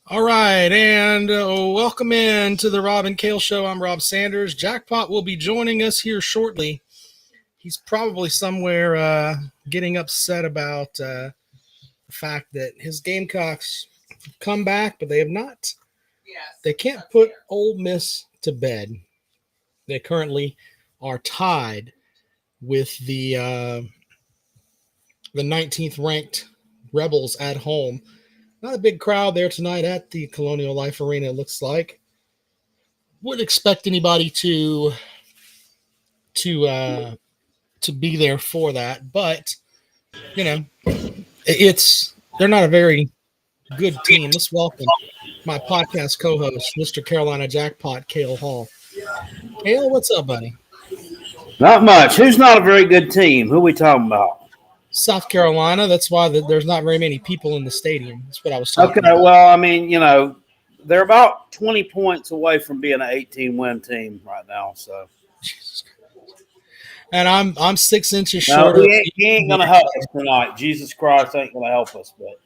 All right, and welcome in to the Rob and Kale Show. I'm Rob Sanders. Jackpot will be joining us here shortly. He's probably somewhere getting upset about the fact that his Gamecocks have come back, but they have not. They can't put Ole Miss to bed. They currently are tied with the 19th ranked Rebels at home. Not a big crowd there tonight at the Colonial Life Arena, it looks like. Wouldn't expect anybody to be there for that, but you know, they're not a very good team. Let's welcome my podcast co-host, Mr. Carolina Jackpot, Cale Hall. Cale, what's up, buddy? Not much. Who's not a very good team? Who are we talking about? South Carolina. That's why there's not very many people in the stadium. That's what I was talking Okay, about. well, I mean, they're about 20 points away from being an 18-win team right now. So, And I'm 6 inches no, short. he ain't gonna help us tonight. Jesus Christ ain't gonna help us, but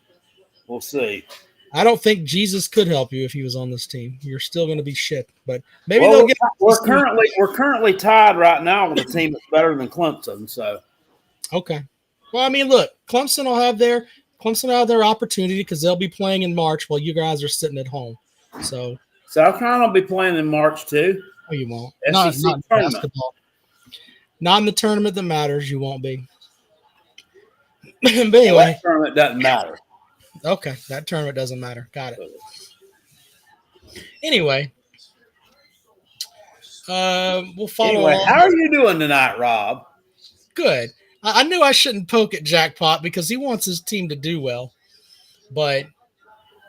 we'll see. I don't think Jesus could help you if he was on this team. You're still going to be shit, but maybe they'll get. We're currently tied right now with a team that's better than Clemson. So, Okay. Well, I mean, look, Clemson will have their opportunity because they'll be playing in March while you guys are sitting at home. So South Carolina will be playing in March too. no, you won't. SEC Not in tournament. basketball. Not in the tournament that matters. You won't be. But anyway, That tournament doesn't matter. okay, that tournament doesn't matter. Got it. Anyway, we'll follow. Anyway, along. how are you doing tonight, Rob? Good. I knew I shouldn't poke at Jackpot because he wants his team to do well, but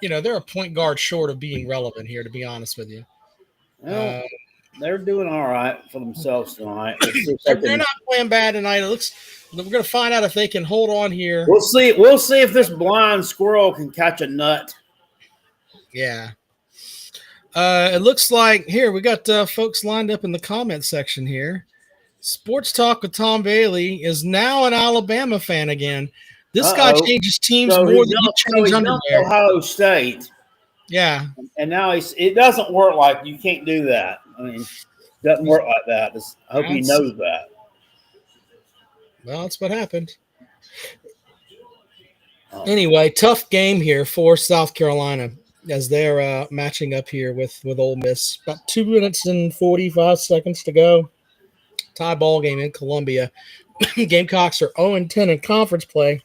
they're a point guard short of being relevant here. To be honest with you, Well, they're doing all right for themselves tonight. they're not playing bad tonight. We're going to find out if they can hold on here. We'll see. We'll see if this blind squirrel can catch a nut. Yeah. It looks like here we got folks lined up in the comment section here. Sports Talk with Tom Bailey is now an Alabama fan again. This guy changes teams more than you change underwear. Ohio State. Yeah. And now it doesn't work like you can't do that. I mean, it doesn't work like that. I hope he knows that. Well, that's what happened. Anyway, tough game here for South Carolina as they're matching up here with Ole Miss. About 2 minutes and 45 seconds to go. Tie ball game in Columbia. Gamecocks are 0-10 in conference play.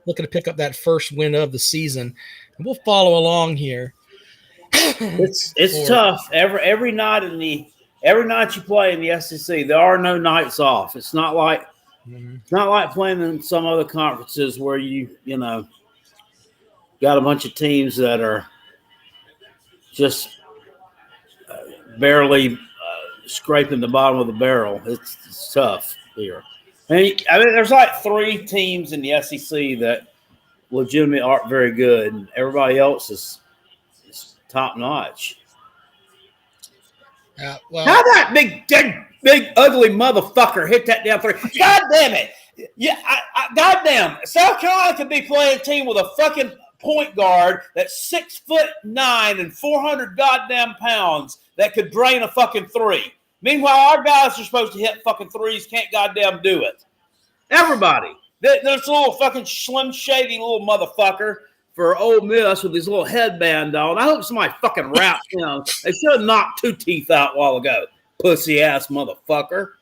Looking to pick up that first win of the season. And we'll follow along here. It's tough. Every night you play in the SEC, there are no nights off. It's not like playing in some other conferences where you got a bunch of teams that are just barely scraping the bottom of the barrel. It's tough here. I mean, there's like 3 teams in the SEC that legitimately aren't very good, and everybody else is top notch. Well, how that big ugly motherfucker hit that damn 3? God damn it! Yeah, goddamn. South Carolina could be playing a team with a fucking point guard that's 6'9" and 400 goddamn pounds that could drain a fucking 3. Meanwhile, our guys are supposed to hit fucking 3s, can't goddamn do it. Everybody. There's a little fucking slim shady little motherfucker for Ole Miss with his little headband on. I hope somebody fucking wraps him. They should have knocked 2 teeth out a while ago. Pussy ass motherfucker.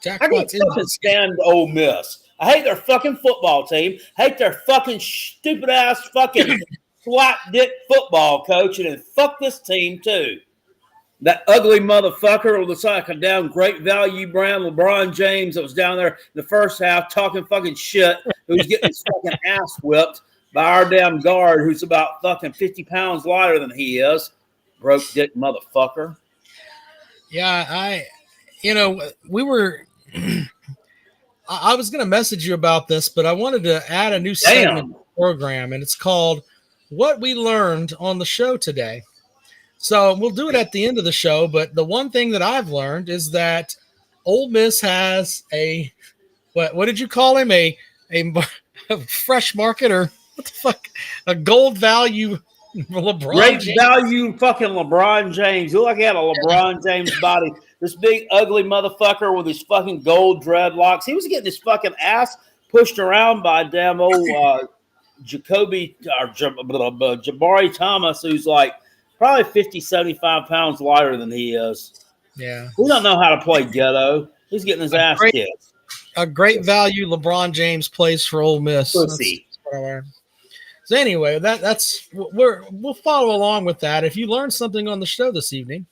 I can't fucking stand Ole Miss. I hate their fucking football team. Hate their fucking stupid ass fucking flat dick football coach, and then fuck this team too. That ugly motherfucker looks like a damn great value brand LeBron James that was down there in the first half talking fucking shit, who's getting his fucking ass whipped by our damn guard who's about fucking 50 pounds lighter than he is. Broke dick motherfucker. Yeah, we were I was going to message you about this, but I wanted to add a new segment to the program, and it's called What We Learned on the Show Today. So we'll do it at the end of the show, but the one thing that I've learned is that Ole Miss has what did you call him? A fresh market, or what the fuck? A gold value LeBron Great James. value fucking LeBron James. You look like he had a LeBron James body. This big, ugly motherfucker with his fucking gold dreadlocks. He was getting his fucking ass pushed around by damn old Jabari Thomas, who's like probably 50, 75 pounds lighter than he is. Yeah. We don't know how to play ghetto. He's getting his ass kicked. A great value LeBron James plays for Ole Miss. Pussy. That's what I learned. So anyway, we'll follow along with that. If you learned something on the show this evening,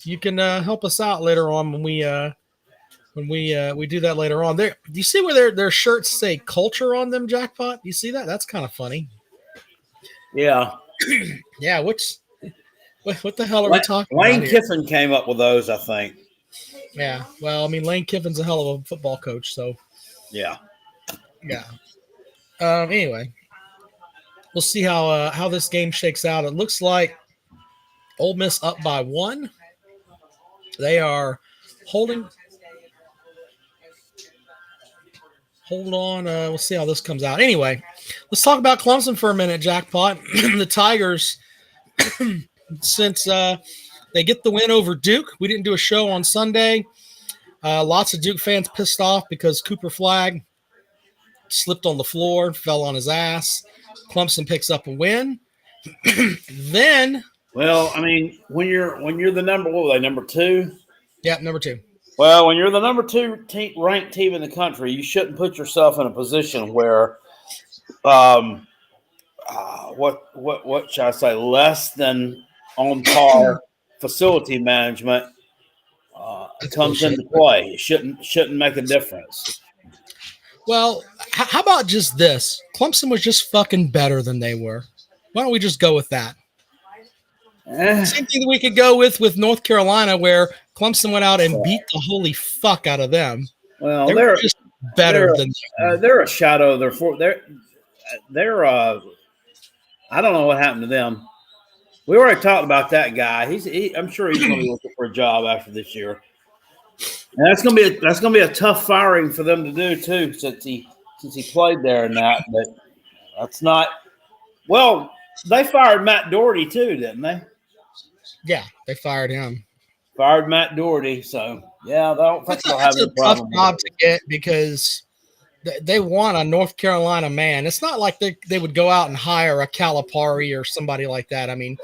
you can help us out later on when we do that later on. There, do you see where their shirts say culture on them, Jackpot? You see that? That's kind of funny. Yeah. Yeah. What the hell are we talking Lane about here? Kiffin came up with those, I think. Yeah. Well, I mean, Lane Kiffin's a hell of a football coach, so yeah. Anyway, we'll see how this game shakes out. It looks like Ole Miss up by 1. They are holding. Hold on. We'll see how this comes out. Anyway, let's talk about Clemson for a minute, Jackpot. The Tigers, since they get the win over Duke, we didn't do a show on Sunday. Lots of Duke fans pissed off because Cooper Flagg slipped on the floor, fell on his ass. Clemson picks up a win. Then, well, I mean, when you're the number 2? Yeah, number 2. Well, when you're the number 2 ranked team in the country, you shouldn't put yourself in a position where, what should I say, less than on par facility management comes into play. It shouldn't make a difference. Well, how about just this? Clemson was just fucking better than they were. Why don't we just go with that? Same thing that we could go with North Carolina, where Clemson went out and beat the holy fuck out of them. Well, they're just better than them. They're a shadow. They're I don't know what happened to them. We already talked about that guy. I'm sure he's going to be looking for a job after this year. And that's going to be a tough firing for them to do too, since he played there and that. But that's not. Well, they fired Matt Doherty too, didn't they? Yeah, they fired him. Fired Matt Doherty, so yeah, I don't think they'll have a tough problem. job to get because they want a North Carolina man. It's not like they would go out and hire a Calipari or somebody like that. I mean,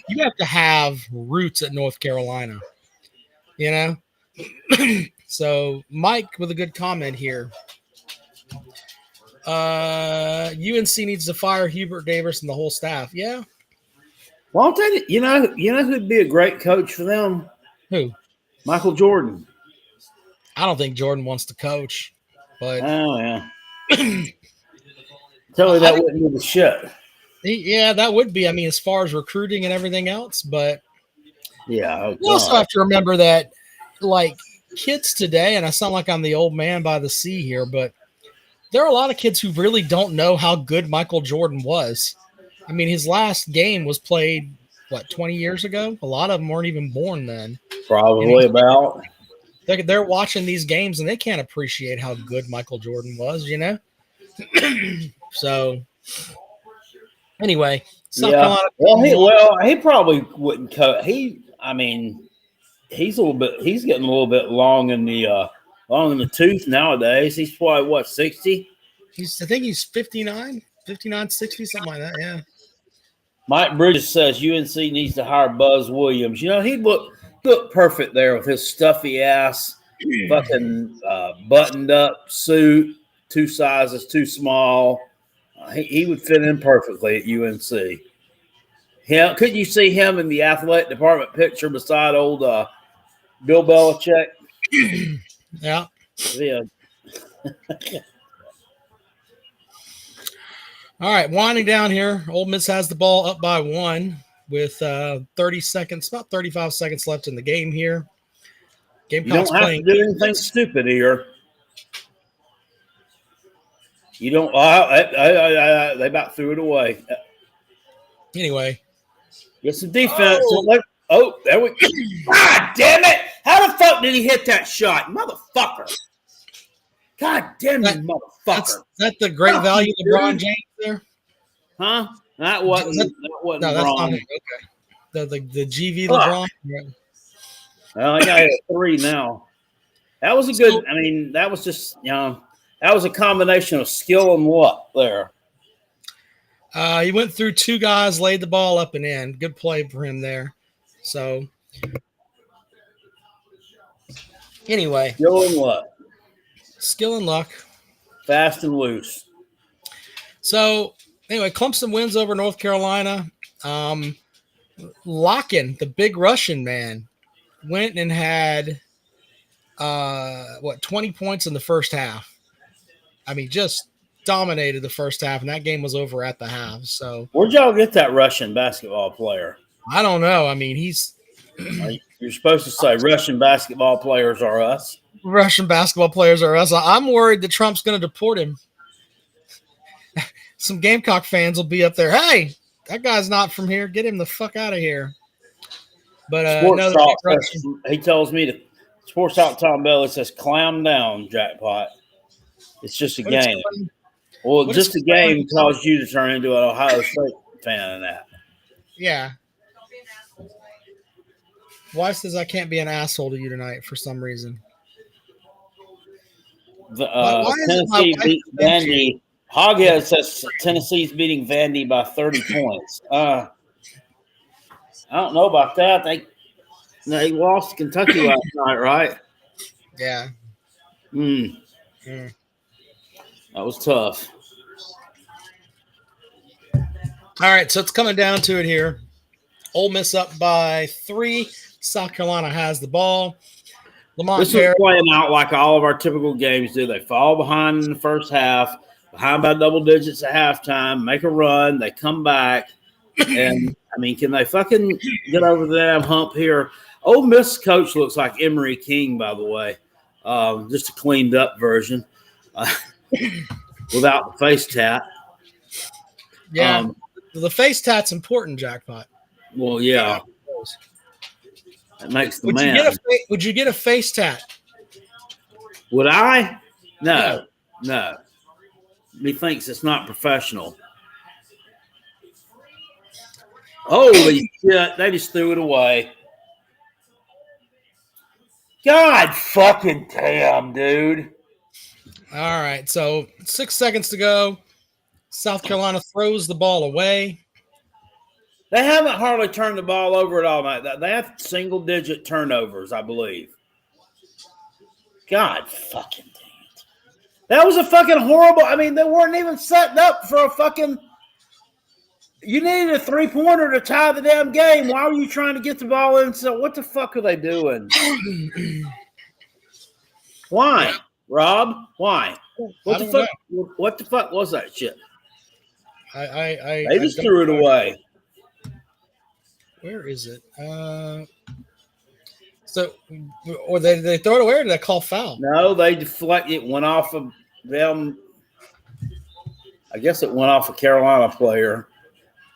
you have to have roots at North Carolina, you know? So Mike with a good comment here. UNC needs to fire Hubert Davis and the whole staff. Yeah. Well, I'll tell you, you know who'd be a great coach for them? Who? Michael Jordan. I don't think Jordan wants to coach, but oh yeah. Tell you that wouldn't be the shit. Yeah, that would be. I mean, as far as recruiting and everything else, but yeah, you also have to remember that, like, kids today, and I sound like I'm the old man by the sea here, but there are a lot of kids who really don't know how good Michael Jordan was. I mean, his last game was played, 20 years ago? A lot of them weren't even born then. Probably about. They're watching these games, and they can't appreciate how good Michael Jordan was, you know? So, anyway. Yeah. Well, he probably wouldn't coach. He's getting a little bit long in the tooth nowadays. He's probably 60? I think he's 59, 60, something like that, yeah. Mike Bridges says UNC needs to hire Buzz Williams. You know, he'd look perfect there with his stuffy ass, fucking buttoned up suit, 2 sizes too small. He would fit in perfectly at UNC. Couldn't you see him in the athletic department picture beside old Bill Belichick? Yeah. Yeah. All right, winding down here. Ole Miss has the ball up by 1 with 30 seconds, about 35 seconds left in the game here. Gamecocks you don't have to do anything stupid here. You don't. They about threw it away. Anyway, get some defense. There we go. God damn it! How the fuck did he hit that shot, motherfucker? God damn it, motherfucker! That's the great value LeBron James there. Huh? That wasn't No, that's not wrong. him. Okay. The GV LeBron. Yeah. Well, I got a 3 now. That was a good. I mean, that was just that was a combination of skill and luck there. He went through 2 guys, laid the ball up and in. Good play for him there. So, anyway, Skill and luck, skill and luck. fast and loose. So, anyway, Clemson wins over North Carolina. Locken, the big Russian man, went and had 20 points in the first half. I mean, just dominated the first half, and that game was over at the half. So, Where'd y'all get that Russian basketball player? I don't know. I mean, You're supposed to say Russian basketball players are us. Russian basketball players are us. I'm worried that Trump's going to deport him. Some Gamecock fans will be up there. Hey, that guy's not from here. Get him the fuck out of here. But Sports Talk says, he tells me to Sports Talk Tom Bell. It says clam down, Jackpot. It's just a game. Well, just a game caused you to turn into an Ohio State fan of that. Yeah. Wife says I can't be an asshole to you tonight for some reason. Tennessee beat Vandy. Hoghead says Tennessee's beating Vandy by 30 points. I don't know about that. They lost to Kentucky last night, right? Yeah. That was tough. All right, so it's coming down to it here. Ole Miss up by 3. South Carolina has the ball. This is playing out like all of our typical games do. They fall behind in the first half, behind by double digits at halftime, make a run, they come back. And, I mean, can they fucking get over the damn hump here? Ole Miss coach looks like Emery King, by the way, just a cleaned up version without the face tat. Yeah, the face tat's important, Jackpot. Well, yeah. It makes the man. Would you get a face tat? Would I? No. He thinks it's not professional. Holy shit, they just threw it away. God fucking damn, dude. All right, so 6 seconds to go. South Carolina throws the ball away. They haven't hardly turned the ball over at all night. They have single-digit turnovers, I believe. God fucking damn it. That was a fucking horrible – I mean, they weren't even setting up for a fucking – you needed a three-pointer to tie the damn game. Why were you trying to get the ball in? So what the fuck are they doing? Why, Rob? Why? What the fuck was that shit? They just threw it away. Where is it? So, or they throw it away, or did they call foul? No, they deflect. It went off of them. I guess it went off a Carolina player.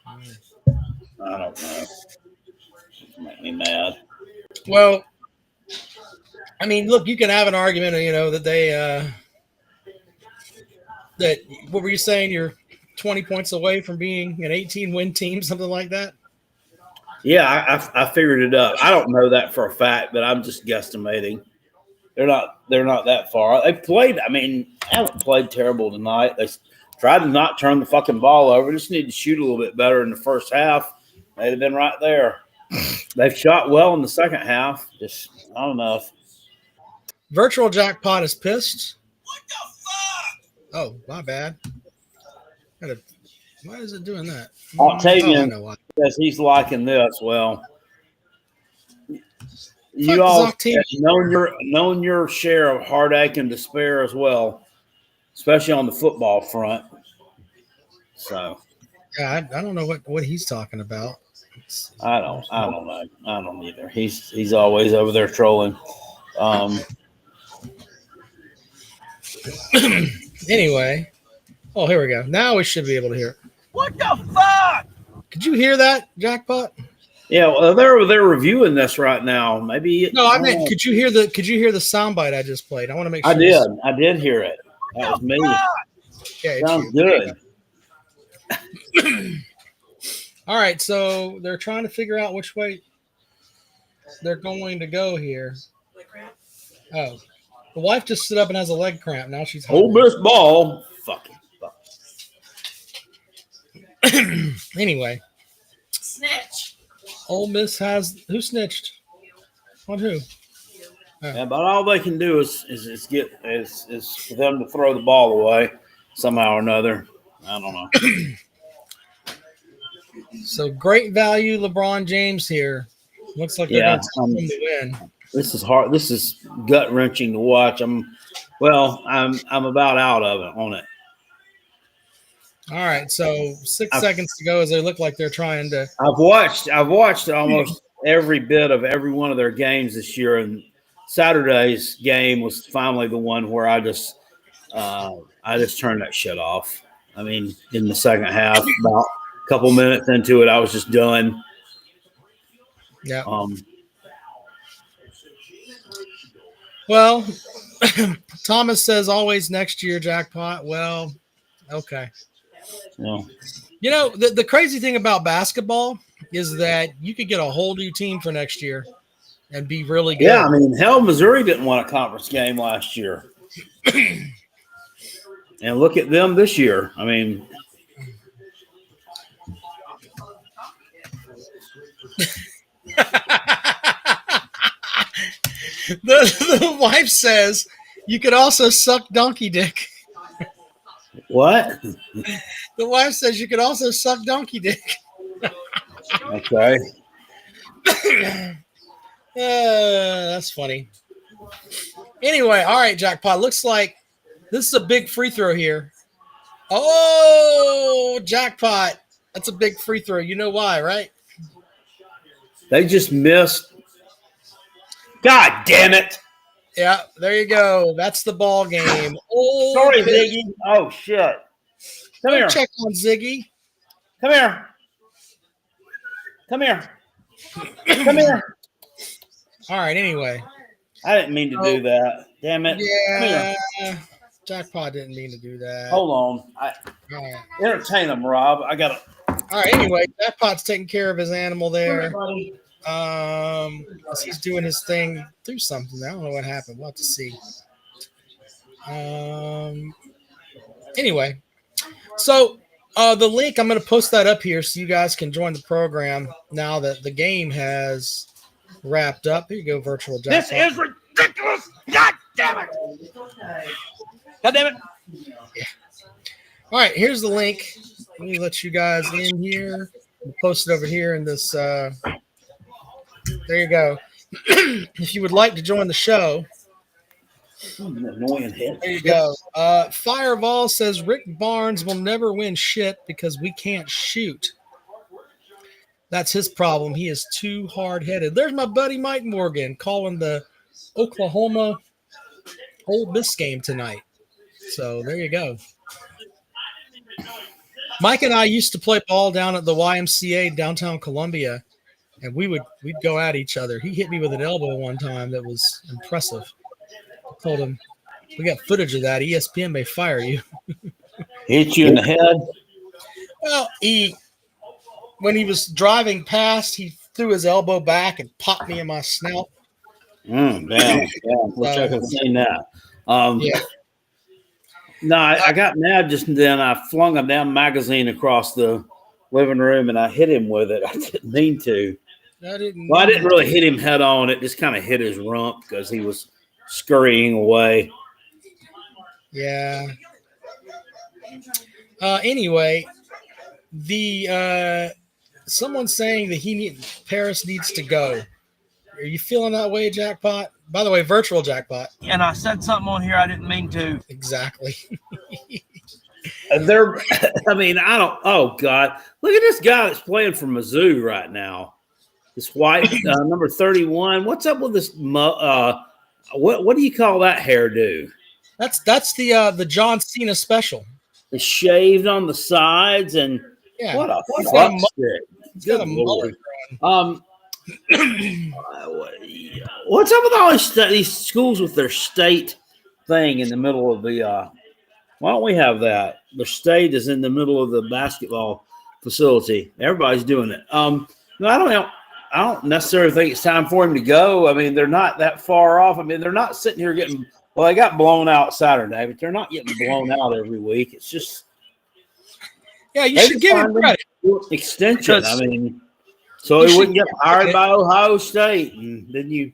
I don't know. It make me mad. Well, I mean, look, you can have an argument, that they that what were you saying? You're 20 points away from being an 18-win team, something like that. Yeah, I figured it up. I don't know that for a fact, but I'm just guesstimating. They're not that far. They played. I mean, they haven't played terrible tonight. They tried to not turn the fucking ball over. Just need to shoot a little bit better in the first half. They'd have been right there. They've shot well in the second half. Just not enough. Virtual Jackpot is pissed. What the fuck? Oh, my bad. Why is it doing that? Octavian says he's liking this. Well, you all have known your share of heartache and despair as well, especially on the football front. So, yeah, I don't know what he's talking about. I don't know. I don't either. He's always over there trolling. Anyway, oh, here we go. Now we should be able to hear it. What the fuck? Could you hear that, Jackpot? Yeah, well, they're reviewing this right now. Maybe no, I meant could you hear the soundbite I just played? I want to make sure. I did hear it. That was me. Yeah, sounds good. All right, so they're trying to figure out which way they're going to go here. Oh, the wife just stood up and has a leg cramp. Now she's Ole hungry. Miss ball. Fucking fuck. Anyway, Snitch. Ole Miss has who snitched on who? Yeah, but all they can do is for them to throw the ball away somehow or another. I don't know. So great value, LeBron James here. Looks like they're going to win. This is hard. This is gut wrenching to watch. I'm about out of it on it. All right, so 6 seconds to go as they look like they're trying to. I've watched almost every bit of every one of their games this year, and Saturday's game was finally the one where I just turned that shit off. I mean, in the second half, about a couple minutes into it, I was just done. Yeah. Um, Well, Thomas says always next year jackpot. Well, okay. No. You know, the crazy thing about basketball is that you could get a whole new team for next year and be really good. Yeah, I mean, hell, Missouri didn't win a conference game last year. And look at them this year. I mean, the wife says you could also suck donkey dick. what? The wife says you could also suck donkey dick. Okay. That's funny. Anyway, all right, Jackpot. Looks like this is a big free throw here. Oh, Jackpot. That's a big free throw. You know why, right? They just missed. God damn it. Yeah, there you go. That's the ball game. Oh, Sorry, Ziggy. Oh, shit. Come here. Check on Ziggy. Come here. Come here. Come here. All right, anyway. I didn't mean to do that. Damn it. Yeah. Jackpot didn't mean to do that. Hold on. All right. Entertain them, Rob. I got to. All right, anyway, Jackpot's taking care of his animal there. Buddy. He's doing his thing through something. I don't know what happened. We'll have to see. Anyway, so the link, I'm going to post that up here so you guys can join the program now that the game has wrapped up. Here you go, virtual Jackpot. This is ridiculous. God damn it. God damn it. Yeah. All right, here's the link. Let me let you guys in here. We'll post it over here in this. There you go. If you would like to join the show, there you go. Fireball says Rick Barnes will never win shit because we can't shoot. That's his problem. He is too hard-headed. There's my buddy Mike Morgan calling the Oklahoma Ole Miss game tonight. So there you go. Mike and I used to play ball down at the YMCA downtown Columbia, and we'd go at each other. He hit me with an elbow one time that was impressive. I told him, we got footage of that. ESPN may fire you. Hit you in the head? Well, when he was driving past, he threw his elbow back and popped me in my snout. Damn. Yeah, wish I could have seen that. Yeah. No, I got mad just then. I flung a damn magazine across the living room, and I hit him with it. I didn't mean to. I didn't really hit him head on. It just kind of hit his rump because he was scurrying away. Yeah. Anyway, someone's saying that Paris needs to go. Are you feeling that way, Jackpot? By the way, virtual Jackpot. And I said something on here I didn't mean to. Exactly. I don't. Oh God, look at this guy that's playing for Mizzou right now. This white number 31. What's up with this? What do you call that hairdo? That's the John Cena special. It's shaved on the sides and what a fuck stick. He's got a mullet. What's up with all these schools with their state thing in the middle of the? Why don't we have that? The state is in the middle of the basketball facility. Everybody's doing it. No, I don't know. I don't necessarily think it's time for him to go. I mean, they're not that far off. I mean, they're not sitting here getting – well, they got blown out Saturday, but they're not getting blown out every week. It's just – Yeah, you should give him credit. Extension. I mean, so he wouldn't get hired by Ohio State. And then you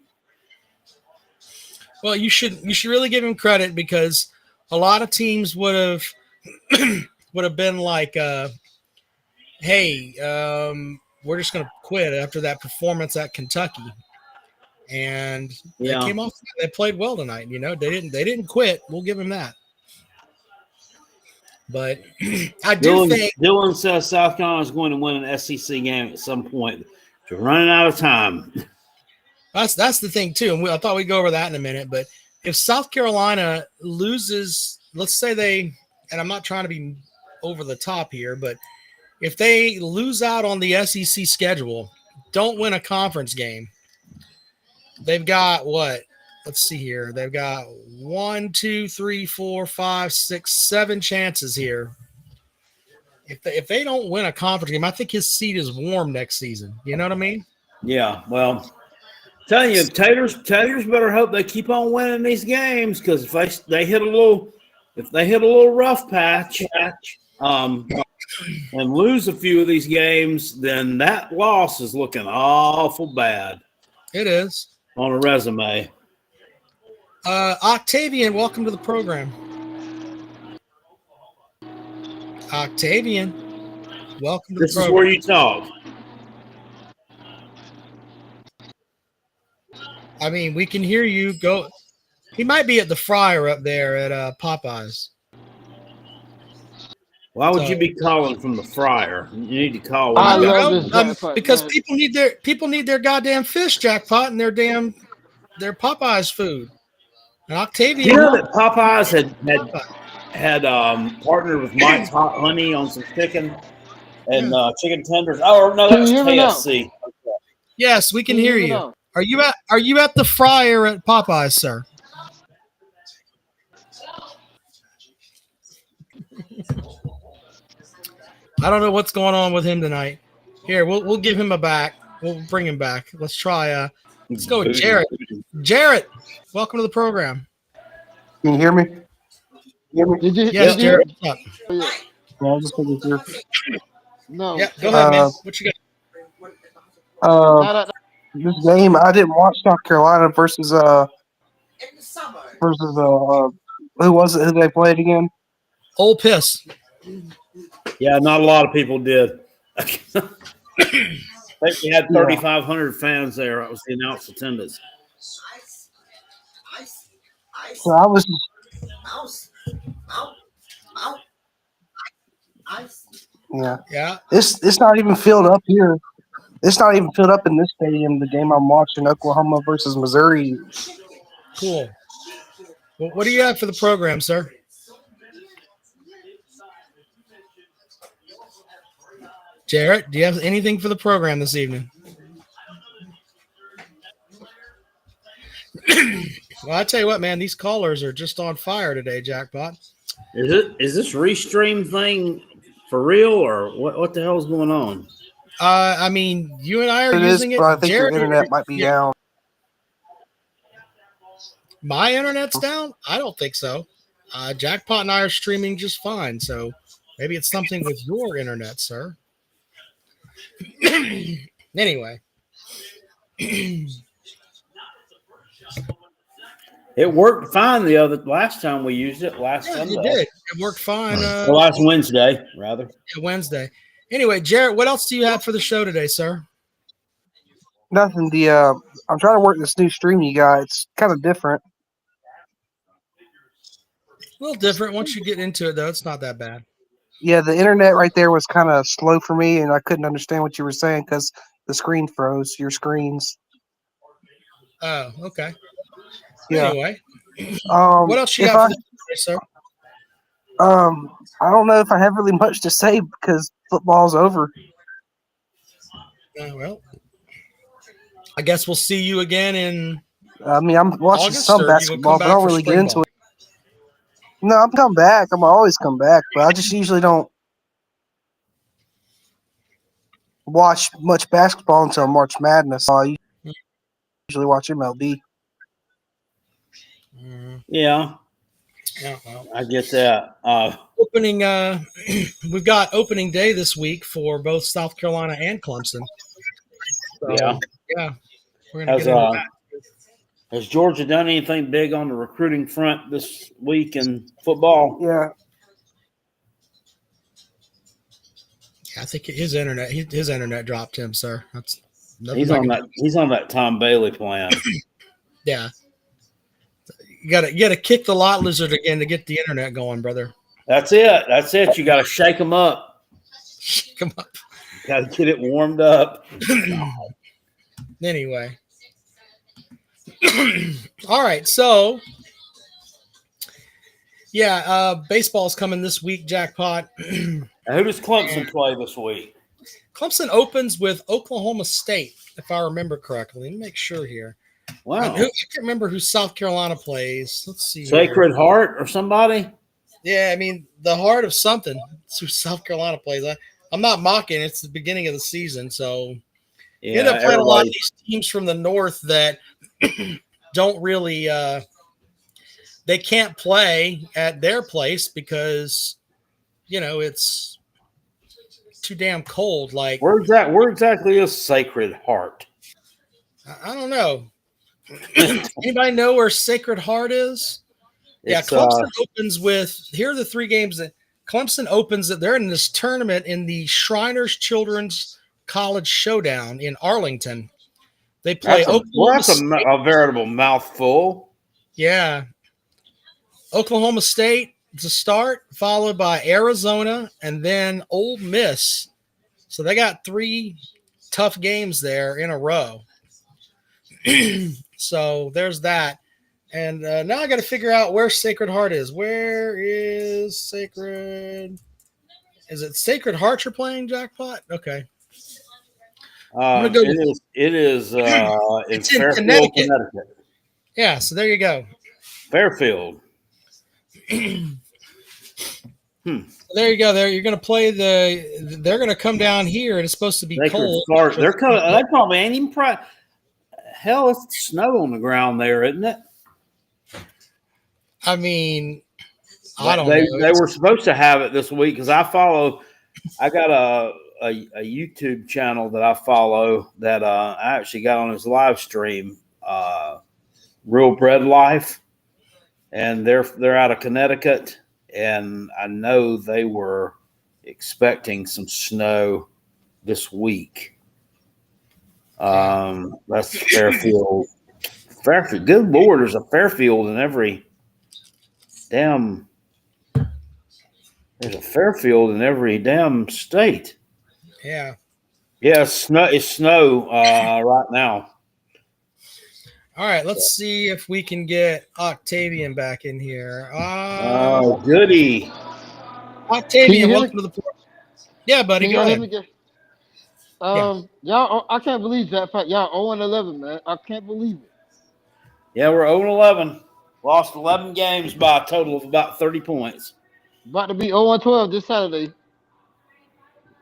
– Well, you should really give him credit because a lot of teams would have been like, hey, we're just going to quit after that performance at Kentucky. And they came off. They played well tonight. You know, they didn't quit. We'll give him that. But I do think Dylan says South Carolina is going to win an SEC game at some point. They're running out of time. That's the thing too. And I thought we'd go over that in a minute. But if South Carolina loses, let's say they, and I'm not trying to be over the top here, but if they lose out on the SEC schedule, don't win a conference game, they've got what? Let's see here. They've got 1, 2, 3, 4, 5, 6, 7 chances here. If they don't win a conference game, I think his seat is warm next season. You know what I mean? Yeah. Well, telling you, Taters better hope they keep on winning these games because if they hit a little rough patch, and lose a few of these games, then that loss is looking awful bad. It is. On a resume. Octavian, welcome to the program. Octavian, welcome to the program. This is where you talk. I mean, we can hear you go. He might be at the fryer up there at Popeyes. Why would you be calling from the fryer? You need to call. Because people need their goddamn fish, Jackpot, and their Popeyes food. And Octavian, you know that Popeyes had partnered with Mike's Hot Honey on some chicken and chicken tenders. Oh no, that's KFC. Okay. Yes, we can hear you. Are you at the fryer at Popeyes, sir? I don't know what's going on with him tonight. Here, we'll give him a back. We'll bring him back. Let's try. Let's go with Jarrett. Jarrett, welcome to the program. Can you hear me? Yes, Jarrett. No. Yeah, go ahead, man. What you got? This game, I didn't watch South Carolina versus who was it? Who they played again? Ole Piss. Yeah, not a lot of people did. I think we had 3,500 fans there. That was the announced attendance. So I was. Yeah. It's not even filled up here. It's not even filled up in this stadium. The game I'm watching, Oklahoma versus Missouri. Cool. Well, what do you have for the program, sir? Jarrett, do you have anything for the program this evening? Well, I tell you what, man, these callers are just on fire today, Jackpot. Is this restream thing for real, or what the hell is going on? I mean, you and I are using it. But I think your internet might be down. My internet's down? I don't think so. Jackpot and I are streaming just fine, so maybe it's something with your internet, sir. Anyway. It worked fine last time we used it Sunday. It did. It worked fine. Last Wednesday, rather. Yeah, Wednesday. Anyway, Jarrett, what else do you have for the show today, sir? Nothing. I'm trying to work this new stream you got. It's kind of different. A little different. Once you get into it, though, it's not that bad. Yeah, the internet right there was kind of slow for me, and I couldn't understand what you were saying because the screen froze. Your screens. Oh, okay. Yeah. Anyway, what else you got for the show, sir? I don't know if I have really much to say because football's over. Well, I guess we'll see you again in. I mean, I'm watching August, some basketball, but I don't really get into it. No, I'm coming back. I'm always come back, but I just usually don't. watch much basketball until March Madness. I usually watch MLB. Yeah, Yeah, well. I get that. Opening, we've got opening day this week for both South Carolina and Clemson. So, yeah, we're gonna Has get into that. has Georgia done anything big on the recruiting front this week in football? Yeah. I think his internet dropped him, sir. That's He's on that. He's on that Tom Bailey plan. Yeah. You gotta kick the lot lizard again to get the internet going, brother. That's it. That's it. You got to shake them up. Come on. Got to get it warmed up. Anyway. All right. So, yeah, baseball's coming this week, Jackpot. Now, who does Clemson play this week? Clemson opens with Oklahoma State, if I remember correctly. Let me make sure here. Wow. I can't remember who South Carolina plays. Let's see. Sacred here. Heart or somebody? Yeah, I mean, the heart of something. That's who South Carolina plays. I'm not mocking. It's the beginning of the season, so you end up playing a lot of these teams from the north that don't really they can't play at their place because it's too damn cold. Like where exactly is Sacred Heart? I don't know. Anybody know where Sacred Heart is? Yeah, Clemson opens with here are the three games that Clemson opens that they're in this tournament in the Shriners Children's College Showdown in Arlington. They play Oklahoma State. A veritable mouthful. Yeah. Oklahoma State to start, followed by Arizona and then Ole Miss. So they got three tough games there in a row. So there's that. And now I got to figure out where Sacred Heart is. Where is Sacred? Is it Sacred Heart you're playing, Jackpot? Okay. It is it's in Fairfield, Connecticut. Yeah, so there you go. Fairfield. There you go. There you're going to play they're going to come down here and it's supposed to be cold. They're coming. They probably ain't even hell, it's snow on the ground there, isn't it? I mean, I don't know. They were supposed to have it this week because I got a YouTube channel that I follow that I actually got on his live stream, Real Bread Life, and they're out of Connecticut, and I know they were expecting some snow this week. That's Fairfield. Fairfield. Good Lord, there's a Fairfield in every damn. There's a Fairfield in every damn state. Yeah. Yeah, it's snow right now. All right, let's see if we can get Octavian back in here. Oh, goody. Octavian, welcome to the program. Yeah, buddy, go ahead. Y'all, I can't believe that fact. Y'all 0-11, man. I can't believe it. Yeah, we're 0-11. Lost 11 games by a total of about 30 points. About to be 0-12 this Saturday.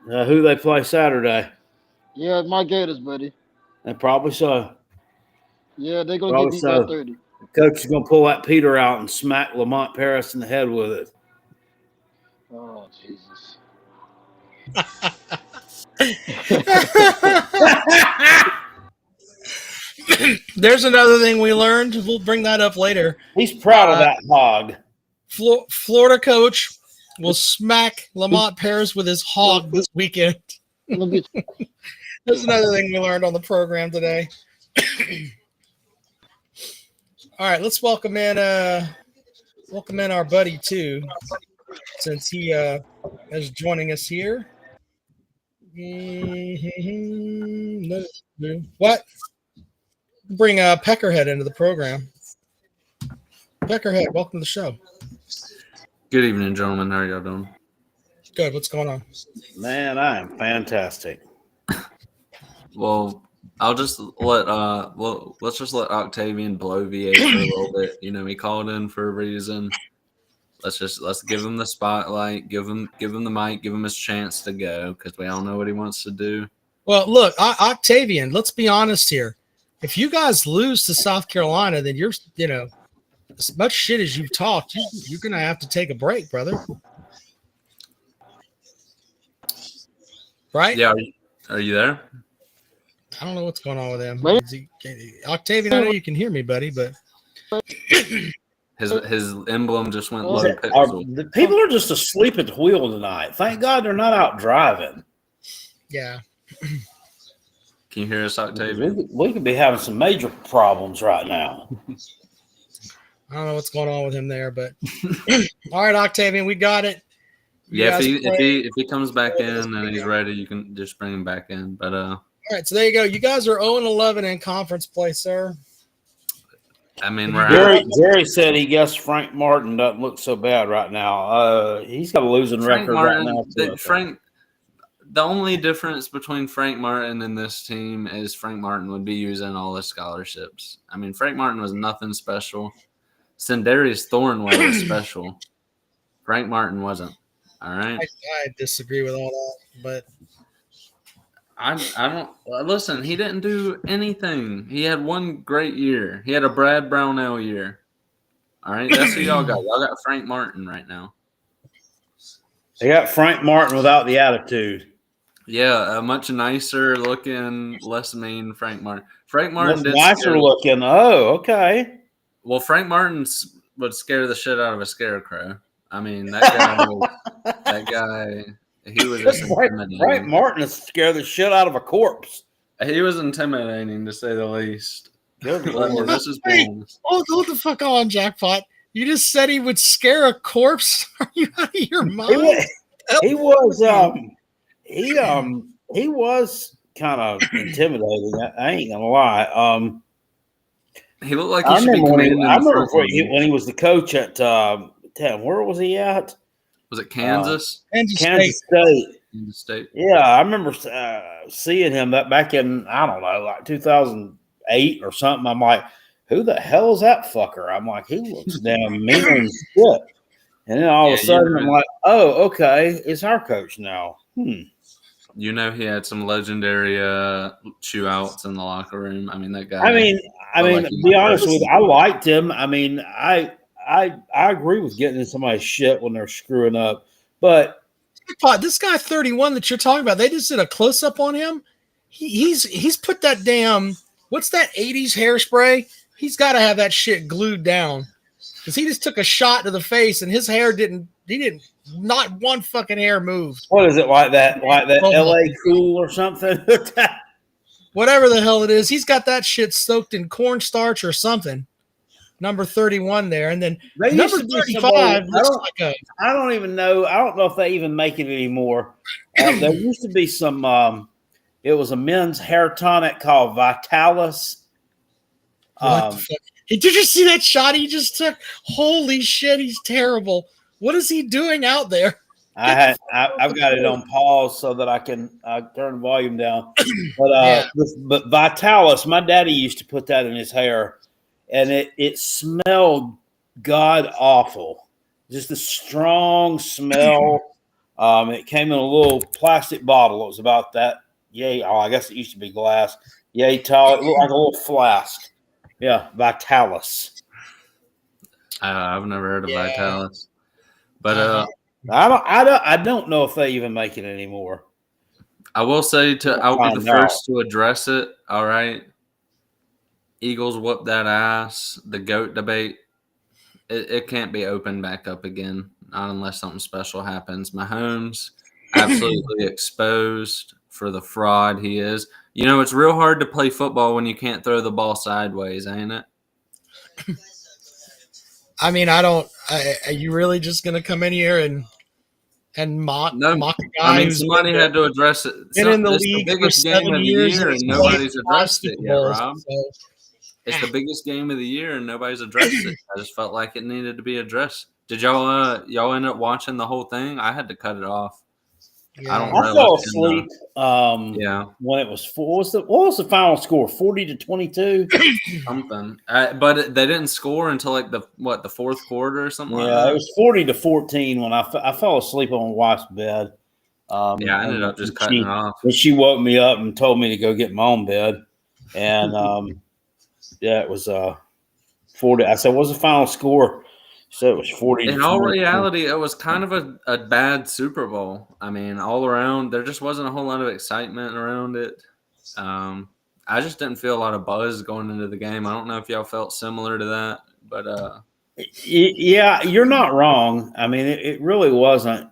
Who they play Saturday? Yeah, my Gators, buddy. And probably so. Yeah, they're going to get beat by 30. The coach is going to pull that Peter out and smack Lamont Paris in the head with it. Oh, Jesus. There's another thing we learned. We'll bring that up later. He's proud of that hog. Florida coach will smack Lamont Paris with his hog this weekend. There's another thing we learned on the program today. All right, let's welcome in our buddy too, since he is joining us here. What? Bring Peckerhead into the program. Peckerhead, welcome to the show. Good evening, gentlemen. How are y'all doing? Good. What's going on? Man, I am fantastic. Well, I'll just let's just let Octavian bloviate for a little bit. You know, he called in for a reason. Let's give him the spotlight, give him the mic, give him his chance to go because we all know what he wants to do. Well, look, Octavian, let's be honest here. If you guys lose to South Carolina, then you're, as much shit as you've talked, you're going to have to take a break, brother. Right? Yeah. Are you there? I don't know what's going on with him. Wait. Octavian, I know you can hear me, buddy, but His emblem just went low The pixel. people are just asleep at the wheel tonight. Thank God they're not out driving. yeah. Can you hear us, Octavian? We could be having some major problems right now. I don't know what's going on with him there, but all right, Octavian, we got it. You Yeah, guys play. if he comes back in and he's ready, you can just bring him back in. But All right, so there you go. You guys are 0-11 in conference play, sir. I mean, we're out. Jerry said he guessed Frank Martin doesn't look so bad right now. He's got a losing record right now. The only difference between Frank Martin and this team is Frank Martin would be using all his scholarships. I mean, Frank Martin was nothing special. Sendarius Thornwell was special. Frank Martin wasn't. All right. I disagree with all that, but I don't listen. He didn't do anything. He had one great year. He had a Brad Brownell year. All right, that's who y'all got. Y'all got Frank Martin right now. They got Frank Martin without the attitude. Yeah, a much nicer looking, less mean Frank Martin. Frank Martin did Nicer looking. Oh, okay. Well, Frank Martin would scare the shit out of a scarecrow. I mean, that guy. He was just intimidating. Frank Martin is scared the shit out of a corpse. He was intimidating, to say the least. Good Lord, Lord. this is Hey, boom. hold the fuck on, Jackpot. You just said he would scare a corpse? Are you out of your mind? He was kind of intimidating. I ain't gonna lie. He looked like I he should be remember commanding when he was the coach at where was he at? Was it Kansas? Kansas State. Kansas State. Yeah, I remember seeing him back in, I don't know, like 2008 or something. I'm like, who the hell is that fucker? I'm like, he looks damn mean and shit. And then all of a sudden, I'm like, oh, okay, it's our coach now. You know, he had some legendary chew outs in the locker room. I mean, that guy. I mean, to be honest with you, I liked him. I mean, I agree with getting in somebody's shit when they're screwing up, but This guy 31 that you're talking about, they just did a close up on him. He's put that damn, what's that 80s hairspray? He's got to have that shit glued down because he just took a shot to the face and his hair not one fucking hair moved. what is it like that LA Cool or something? Whatever the hell it is, he's got that shit soaked in cornstarch or something. Number 31 there, and then They number used to be 35 some looks old- like a. I don't even know. I don't know if they even make it anymore. There used to be some. It was a men's hair tonic called Vitalis. What the fuck? Did you see that shot he just took? Holy shit, he's terrible. What is he doing out there? I've got it on pause so that I can turn the volume down. But but Vitalis, my daddy used to put that in his hair, and it smelled god awful. Just a strong smell. It came in a little plastic bottle. It was about that. Yay! Oh, I guess it used to be glass. Yay tall. It looked like a little flask. Yeah, Vitalis. I've never heard of Vitalis, but I don't know if they even make it anymore. I will say I'll be the Find out. first to address it. All right, Eagles whoop that ass. The GOAT debate, it can't be opened back up again, not unless something special happens. Mahomes absolutely exposed for the fraud he is. You know, it's real hard to play football when you can't throw the ball sideways, ain't it? I mean, are you really just gonna come in here and mock a guy? I mean, somebody had to address it. Been in the It's league the biggest for game 7 of the years year, and and he's nobody's played addressed it Super yet, Bowls, Rob. so- It's the biggest game of the year, and nobody's addressed it. I just felt like it needed to be addressed. Did y'all end up watching the whole thing? I had to cut it off. Yeah. I don't I fell relish in asleep. Yeah, When it was what was the final score? 40-22. something. But they didn't score until like the fourth quarter or something. Yeah, like that? it was 40-14 when I fell asleep on my wife's bed. Yeah, I ended up just cutting it off. When she woke me up and told me to go get my own bed. And yeah, it was 40. I said, what's the final score? So it was 40. In all reality, it was kind of a bad Super Bowl. I mean, all around, there just wasn't a whole lot of excitement around it. I just didn't feel a lot of buzz going into the game. I don't know if y'all felt similar to that, but yeah, you're not wrong. I mean, it really wasn't.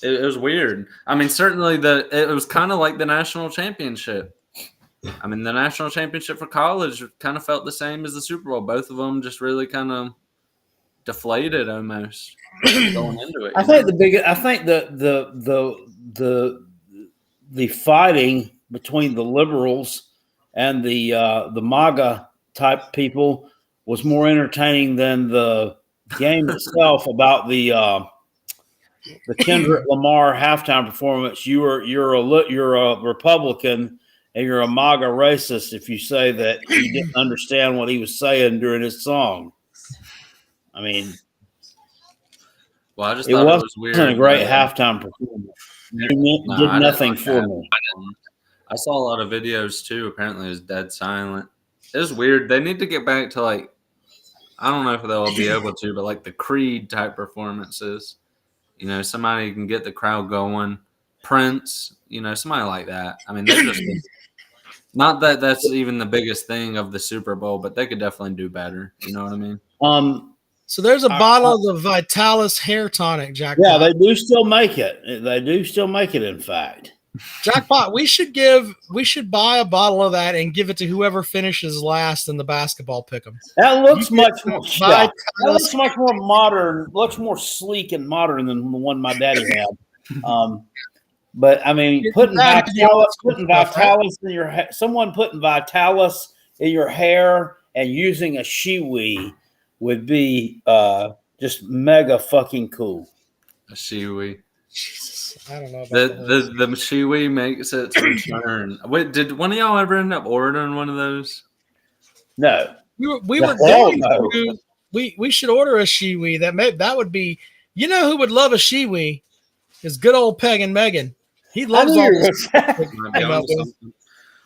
it was weird. I mean, certainly it was kind of like the national championship. I mean, the national championship for college kind of felt the same as the Super Bowl. Both of them just really kind of deflated almost going into it. I think the fighting between the liberals and the MAGA type people was more entertaining than the game itself. About the Kendrick Lamar halftime performance. You're a Republican and you're a MAGA racist if you say that you didn't understand what he was saying during his song. I mean, well, I just thought it was weird. It wasn't a great halftime performance. It did nothing for me. I saw a lot of videos too. Apparently, it was dead silent. It was weird. They need to get back to I don't know if they'll be able to, but the Creed type performances. You know, somebody can get the crowd going. Prince, somebody like that. I mean, they're just not that that's even the biggest thing of the Super Bowl, but they could definitely do better. You know what I mean? So there's a bottle of the Vitalis hair tonic, Jackpot. Yeah, they do still make it. They do still make it, in fact. Jackpot, we should buy a bottle of that and give it to whoever finishes last in the basketball pick'em. That looks much more modern, looks more sleek and modern than the one my daddy had. But I mean, putting Vitalis in your hair, someone putting Vitalis in your hair and using a shiwi would be just mega fucking cool. A shiwi. Jesus, I don't know about the shiwi makes its return. Wait, did one of y'all ever end up ordering one of those? No. We should order a shiwi. That would be. You know who would love a shiwi? Is good old Peg and Megan. He loves all this.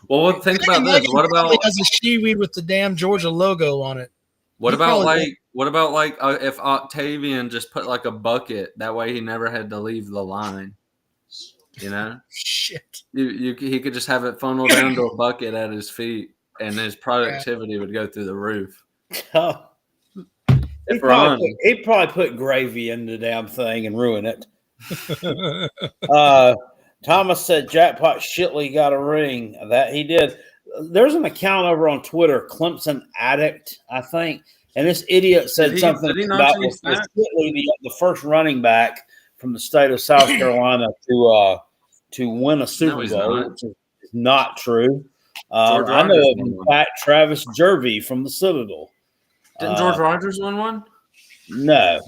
Well, think about this. What about has a shiwi with the damn Georgia logo on it? What about if Octavian just put a bucket? That way he never had to leave the line. You know? Shit. He could just have it funnel down to a bucket at his feet, and his productivity would go through the roof. He'd probably put gravy in the damn thing and ruin it. Thomas said Jackpot Shitley got a ring. That he did. There's an account over on Twitter, Clemson Addict, I think, and this idiot said something about Shitley, the first running back from the state of South Carolina to win a Super Bowl, which is not true. I know of, in fact, Travis Jervey from the Citadel. Didn't George Rogers win one? No,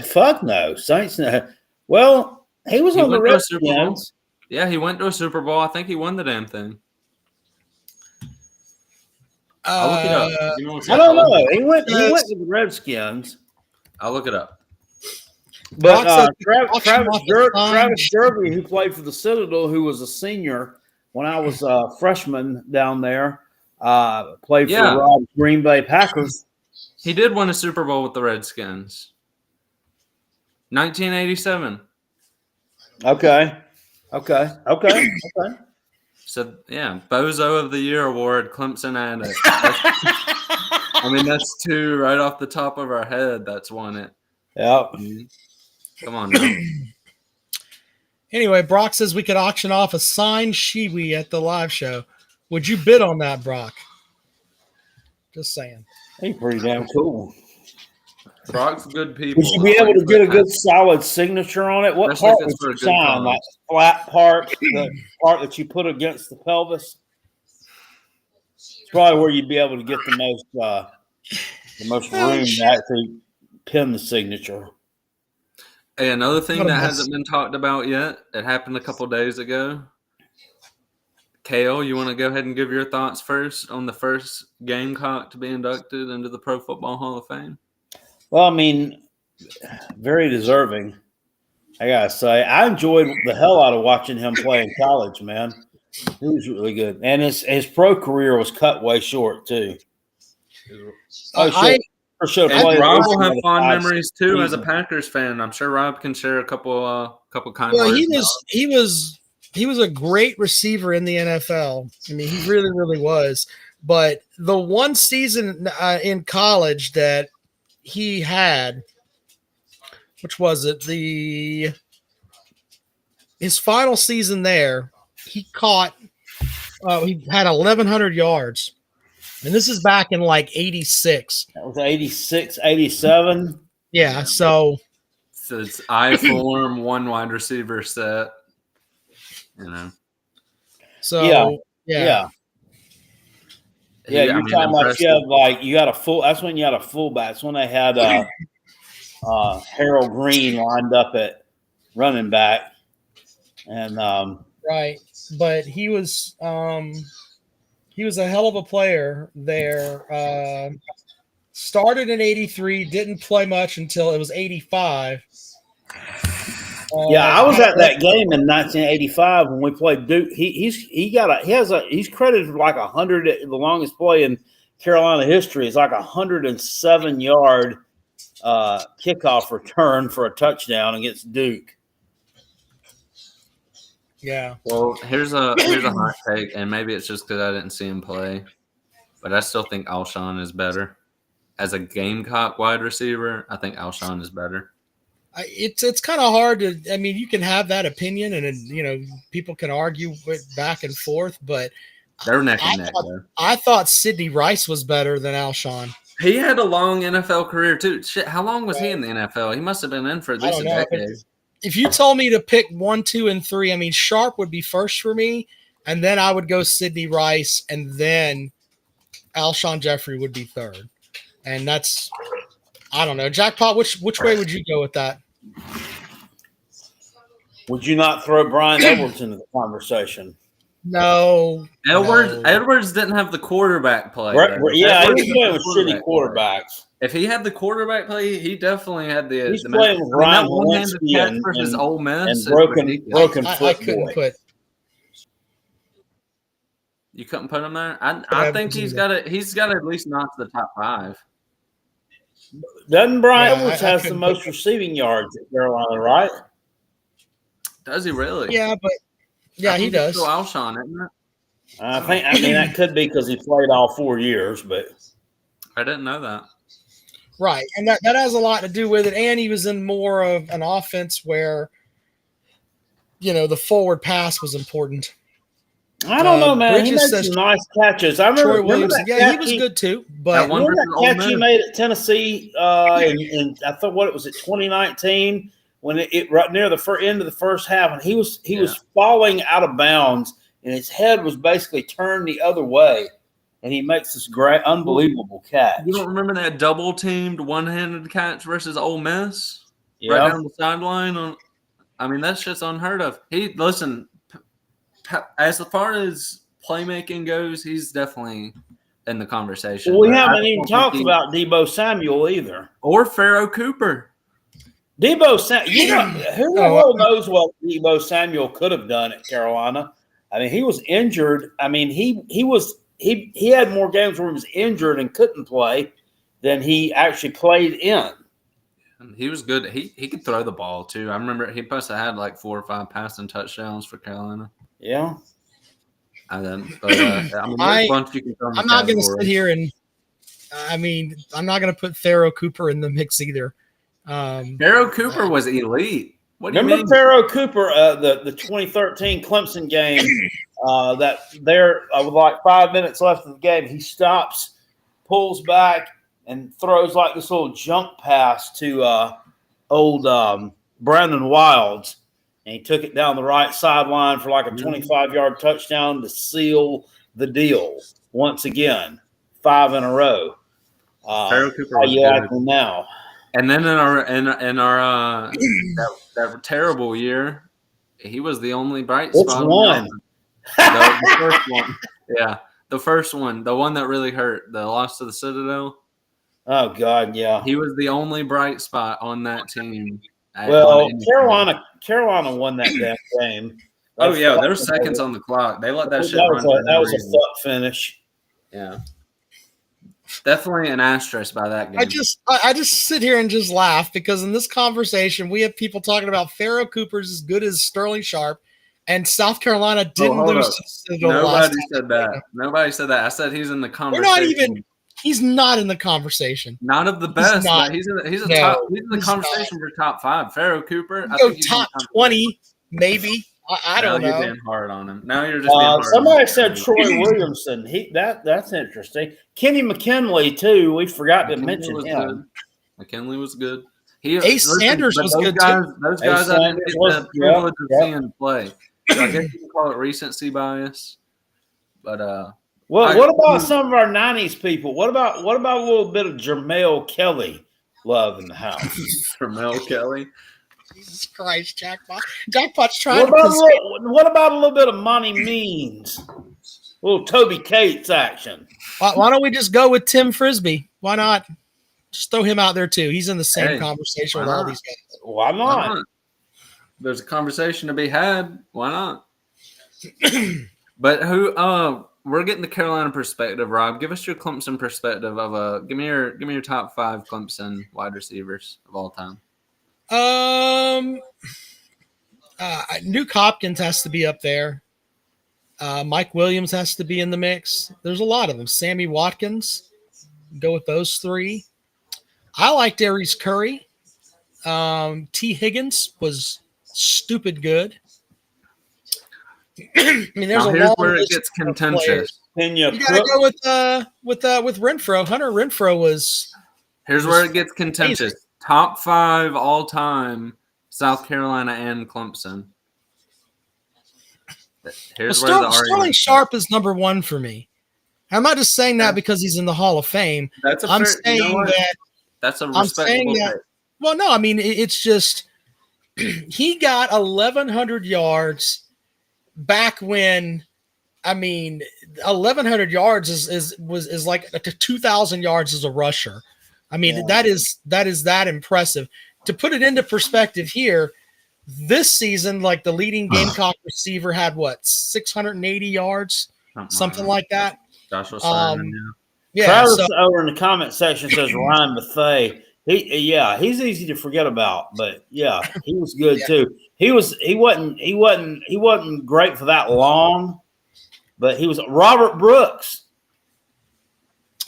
fuck no. Saints no. Well, he was on the Redskins. Yeah, he went to a Super Bowl. I think he won the damn thing. I'll look it up. I don't know. He went to the Redskins. I'll look it up. But Travis Jervey, who played for the Citadel, who was a senior when I was a freshman down there, played for the Green Bay Packers. He did win a Super Bowl with the Redskins. 1987. Okay. So, yeah, Bozo of the Year award, Clemson Addict. I mean, that's two right off the top of our head that's won it. Yeah. Come on now. Anyway, Brock says we could auction off a signed shiwi at the live show. Would you bid on that, Brock? Just saying. He's pretty damn cool. Brock's good people. Would you be able to get a good solid signature on it? What part would you sign? Like flat part, the part that you put against the pelvis? It's probably where you'd be able to get the most room to actually pin the signature. Hey, another thing that hasn't been talked about yet, it happened a couple days ago. Kale, you want to go ahead and give your thoughts first on the first Gamecock to be inducted into the Pro Football Hall of Fame? Well, I mean, very deserving. I gotta say, I enjoyed the hell out of watching him play in college, man. He was really good, and his pro career was cut way short too. I Should have And played. Rob at least will have another fond 5 memories too as a seasons. Packers fan. I'm sure Rob can share a couple kind well, words. he was a great receiver in the NFL. I mean, he really, really was. But the one season in college that he had, which was it? His final season there, he had 1,100 yards. And this is back in like 86. That was 86, 87. Yeah. So it's I form one wide receiver set. You know. So Yeah. You're talking about you had a full. That's when you had a fullback. That's when they had Harold Green lined up at running back, and right. But he was a hell of a player there. Started in 83, didn't play much until it was 85. I was at that game in 1985 when we played Duke. He's credited for like 100. The longest play in Carolina history is like 107-yard kickoff return for a touchdown against Duke. Yeah. Well, here's a hot take, and maybe it's just because I didn't see him play, but I still think Alshon is better as a Gamecock wide receiver. I think Alshon is better. It's kind of hard to. I mean, you can have that opinion, and people can argue with back and forth, but they're neck and neck. I thought Sidney Rice was better than Alshon. He had a long NFL career too. Shit, how long was he in the NFL? He must have been in for at least a decade. If you told me to pick 1, 2, and 3, I mean, Sharp would be first for me, and then I would go Sidney Rice, and then Alshon Jeffrey would be third, and that's. I don't know. Jackpot, which way would you go with that? Would you not throw Brian Edwards into the conversation? No. Edwards didn't have the quarterback play. Right, he was playing with shitty quarterbacks. If he had the quarterback play, he definitely had the. He's playing with Ryan Walensky versus Ole Miss and broken foot. I couldn't put. You couldn't put him there. I think he's got to at least knock the top 5. Doesn't Brian Edwards has the most receiving yards at Carolina, right? Does he really? Yeah, but he does. Alshon, isn't it? I mean that could be because he played all 4 years, but I didn't know that. Right, and that has a lot to do with it. And he was in more of an offense where, the forward pass was important. I don't know, man. Bridges he made some nice catches. I remember, Troy Williamson. Yeah, he was good too. But remember that catch he made at Tennessee in I thought it was 2019 when it right near the end of the first half, and he was falling out of bounds, and his head was basically turned the other way, and he makes this great, unbelievable catch. You don't remember that double-teamed one-handed catch versus Ole Miss? Yeah. Right down the sideline? I mean, that shit's unheard of. As far as playmaking goes, he's definitely in the conversation. Well, we haven't even talked about Deebo Samuel either. Or Pharaoh Cooper. Deebo Samuel, who knows what Deebo Samuel could have done at Carolina? I mean, he was injured. I mean, he had more games where he was injured and couldn't play than he actually played in. He was good. He could throw the ball too. I remember he must have had like 4 or 5 passing touchdowns for Carolina. Yeah. I'm not going to sit here and I'm not going to put Pharaoh Cooper in the mix either. Pharaoh Cooper was elite. What do you remember mean? Pharaoh Cooper, the 2013 Clemson game, that there with like 5 minutes left of the game, he stops, pulls back, and throws like this little jump pass to old Brandon Wilds. And he took it down the right sideline for like a 25-yard touchdown to seal the deal once again, 5 in a row. Pharaoh Cooper how you acting now? And then in our that terrible year, he was the only bright spot. Which one? The first one. Yeah, the first one, the one that really hurt, the loss to the Citadel. Oh God, yeah. He was the only bright spot on that team. Well, Carolina won that damn game. Oh yeah, there's seconds on the clock. They let that shit run. That was a fuck finish. Yeah, definitely an asterisk by that game. I just sit here and just laugh because in this conversation we have people talking about Pharaoh Cooper's as good as Sterling Sharp, and South Carolina didn't lose. Nobody said that. Nobody said that. I said he's in the conversation. He's not in the conversation. Not of the best. He's in the conversation for top 5. Pharaoh Cooper. I think top 20, maybe. I don't know. You're being hard on him. Now you're just being hard. Somebody said Troy Williamson. That's interesting. Kenny McKinley too. We forgot to mention him. Good. McKinley was good. Ace Sanders was good too. Those guys I didn't get the privilege of seeing play. So I guess you can call it recency bias. But what about some of our '90s people? What about a little bit of Jermell Kelly love in the house? Jermell Kelly. Jesus Christ, Jackpot! Jackpot's trying. What about a little bit of Monty Means? A little Toby Cates action. Why don't we just go with Tim Frisbee? Why not? Just throw him out there too. He's in the same conversation with all these guys. Why not? There's a conversation to be had. Why not? But we're getting the Carolina perspective, Rob. Give us your Clemson perspective of give me your top 5 Clemson wide receivers of all time. Nuke Hopkins has to be up there. Mike Williams has to be in the mix. There's a lot of them. Sammy Watkins. Go with those 3. I like Darius Curry. T. Higgins was stupid good. I mean, there's here's where it gets contentious. You gotta go with Renfro. Hunter Renfro was. Here's where it gets contentious. Amazing. Top 5 all time, South Carolina and Clemson. Sterling Sharp is number 1 for me. I'm not just saying that because he's in the Hall of Fame. That's a respectable pick. Well, no, I mean it's just he got 1,100 yards back when. I mean, 1,100 yards is like 2,000 yards as a rusher. I mean, that is that impressive. To put it into perspective here, this season, like the leading Gamecock receiver had 680 yards, something like that. Joshua Simon, Travis over in the comment section says Ryan Bethea. He's easy to forget about, but he was good too. He wasn't great for that long, but he was Robert Brooks.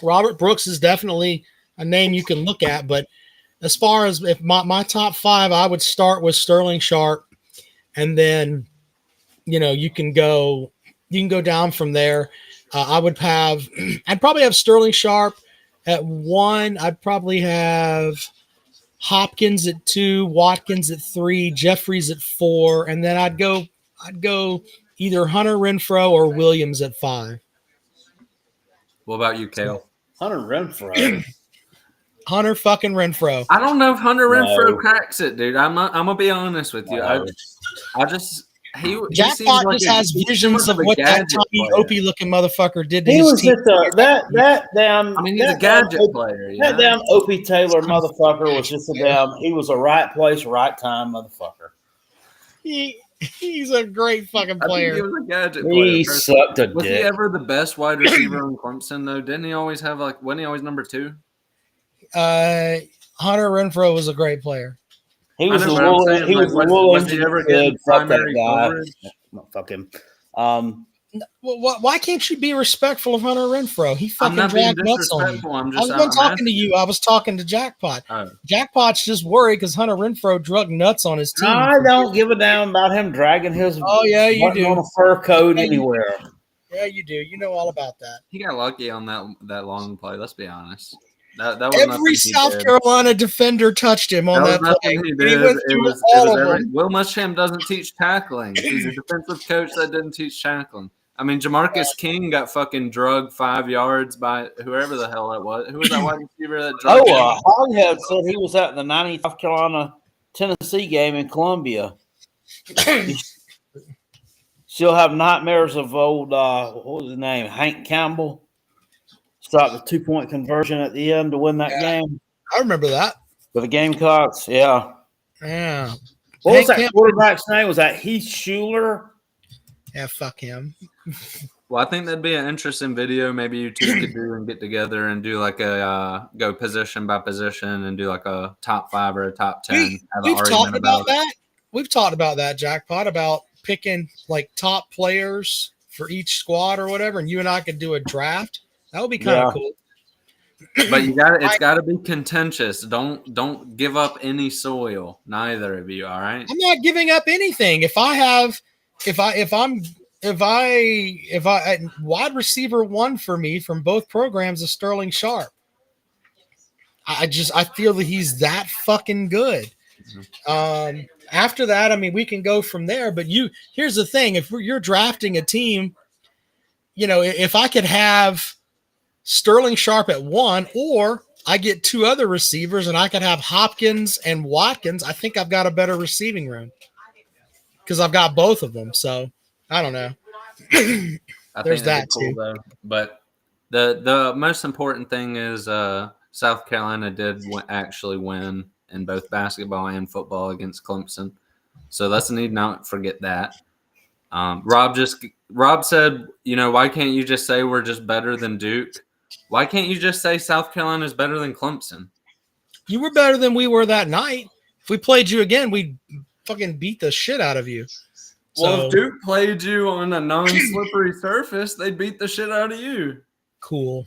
Robert Brooks is definitely a name you can look at, but as far as if my top 5, I would start with Sterling Sharp, and then you can go down from there. I'd probably have Sterling Sharp at 1. I'd probably have Hopkins at 2, Watkins at 3, Jeffries at 4, and then I'd go either Hunter Renfro or Williams at 5. What about you, Kale? Hunter Renfro. Hunter fucking Renfro. I don't know if Hunter Renfro cracks it, dude. I'm gonna be honest with you. Jackpot just has visions of what that Tommy Opie looking motherfucker did to his team. That damn. I mean, he's a gadget player. That damn Opie Taylor motherfucker was just a damn. He was a right place, right time motherfucker. He's a great fucking player. He was a gadget player. He sucked a dick. Was he ever the best wide receiver on Clemson though? Didn't he always have wasn't he always number 2? Hunter Renfro was a great player. He was was he ever good? Fuck that guy. Fuck him. Why can't you be respectful of Hunter Renfro? He fucking dragged nuts on you. I wasn't talking to you. I was talking to Jackpot. Oh. Jackpot's just worried because Hunter Renfro drug nuts on his team. I don't give a damn about him dragging his. Oh yeah, you do. On a fur coat anywhere. Yeah, you do. You know all about that. He got lucky on that long play. Let's be honest. That was every South Carolina defender touched him on that play. He went through all of them. Will Muschamp doesn't teach tackling. He's a defensive coach that didn't teach tackling. I mean, Jamarcus King got fucking drugged 5 yards by whoever the hell that was. Who was that wide receiver that drugged him? Hoghead said he was at the 90 South Carolina Tennessee game in Columbia. She'll have nightmares of old, what was his name? Hank Campbell. Stopped the 2-point conversion at the end to win that game. I remember that. For the Gamecocks, yeah. Yeah. What was Hank that Camp- quarterback's name? Was that Heath Schuler? Yeah, fuck him. Well, I think that'd be an interesting video. Maybe you two could do and get together and do like a go position by position and do like a top 5 or a top 10. We've talked about that. We've talked about that, Jackpot, about picking like top players for each squad or whatever, and you and I could do a draft. That would be kind of cool. But it's got to be contentious. Don't give up any soil, neither of you. All right. I'm not giving up anything. If I'm wide receiver 1 for me from both programs is Sterling Sharp. I feel that he's that fucking good. After that, I mean, we can go from there. But here's the thing: if you're drafting a team, if I could have Sterling Sharp at 1, or I get 2 other receivers and I could have Hopkins and Watkins, I think I've got a better receiving room because I've got both of them. So I don't know. There's that cool, too. Though. But the most important thing is South Carolina did actually win in both basketball and football against Clemson. So let's not forget that. Rob said, why can't you just say we're just better than Duke? Why can't you just say South Carolina is better than Clemson? You were better than we were that night. If we played you again, we'd fucking beat the shit out of you. Well, if Duke played you on a non-slippery surface, they'd beat the shit out of you. Cool.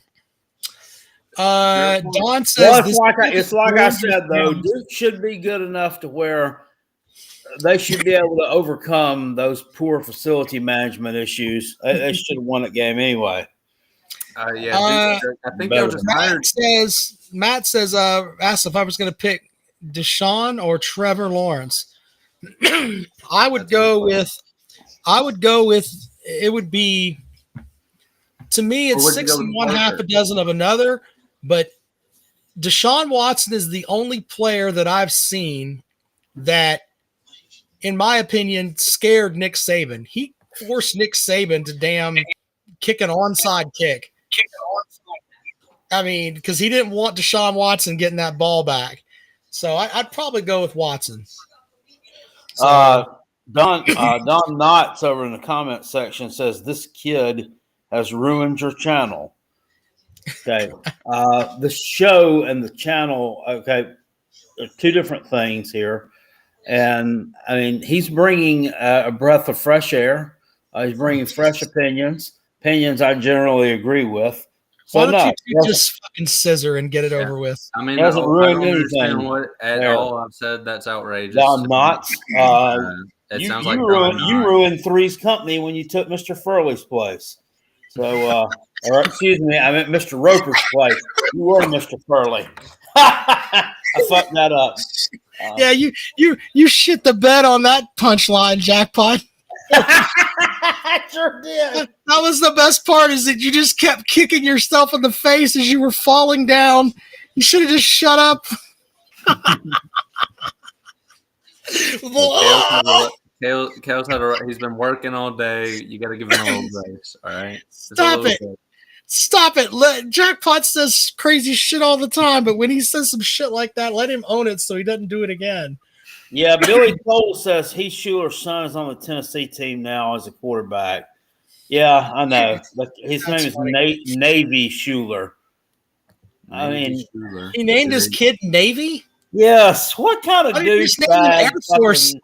Don says it's like I said, though. Duke should be good enough to where they should be able to overcome those poor facility management issues. They should have won that game anyway. I think they were just hired. Matt says, asked if I was going to pick Deshaun or Trevor Lawrence. I would go with. It would be. To me, it's 6 and 1, half a dozen of another. But Deshaun Watson is the only player that I've seen that, in my opinion, scared Nick Saban. He forced Nick Saban to damn kick an onside kick. I mean, because he didn't want Deshaun Watson getting that ball back. So I'd probably go with Watson. So, Don Knotts over in the comment section says, this kid has ruined your channel. Okay. The show and the channel, okay, are 2 different things here. And, I mean, he's bringing a breath of fresh air. He's bringing fresh opinions I generally agree with. So why don't you just fucking scissor and get it over with? I mean, it hasn't ruined anything. All I've said that's outrageous. Don Knotts, it sounds you like ruined Three's company when you took Mr. Furley's place. So, or excuse me, I meant Mr. Roper's place. You were Mr. Furley. I fucked that up. Yeah, you shit the bed on that punchline, Jackpot. I sure did. That was the best part, is that you just kept kicking yourself in the face as you were falling down. You should have just shut up. Kale's he's been working all day. You got to give him a little grace, all right? Stop it. Jackpot says crazy shit all the time, but when he says some shit like that, let him own it so he doesn't do it again. Yeah, Billy Cole says Heath Schuler's son is on the Tennessee team now as a quarterback. Yeah, I know. But his name is Navy Schuler. I mean, he named his kid Navy? Yes. What kind of douchebag? Air Force.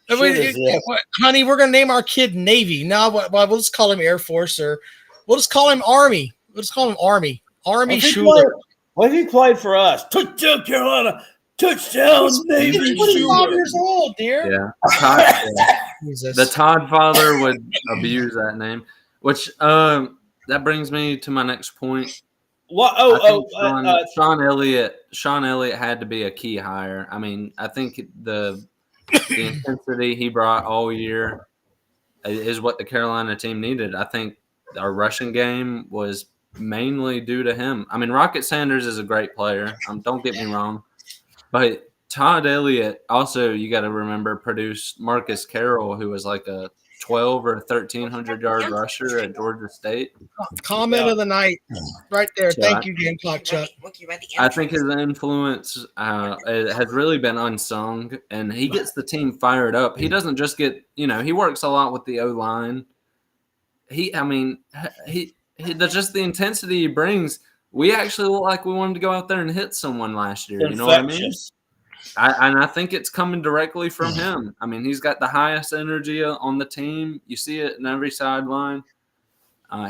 Honey, we're going to name our kid Navy. No, we'll just call him Air Force, or we'll just call him Army. We'll just call him Army. Army Schuler. What if he played for us? Touchdown, Carolina. Touchdown, Navy. He's 25 years old, dear. Yeah. The Todd father would abuse that name, which that brings me to my next point. What? Sean Elliott had to be a key hire. I mean, I think the intensity he brought all year is what the Carolina team needed. I think our rushing game was mainly due to him. I mean, Rocket Sanders is a great player. Don't get me wrong. But Todd Elliott also, you got to remember, produced Marcus Carroll, who was like a 12 or 1,300-yard rusher at Georgia State. Comment of the night, right there. So Thank you, Gamecock Chuck. I think his influence has really been unsung, and he gets the team fired up. He doesn't just get, he works a lot with the O-line. Just the intensity he brings. We actually look like we wanted to go out there and hit someone last year. You know what I mean? I think it's coming directly from him. I mean, he's got the highest energy on the team. You see it in every sideline.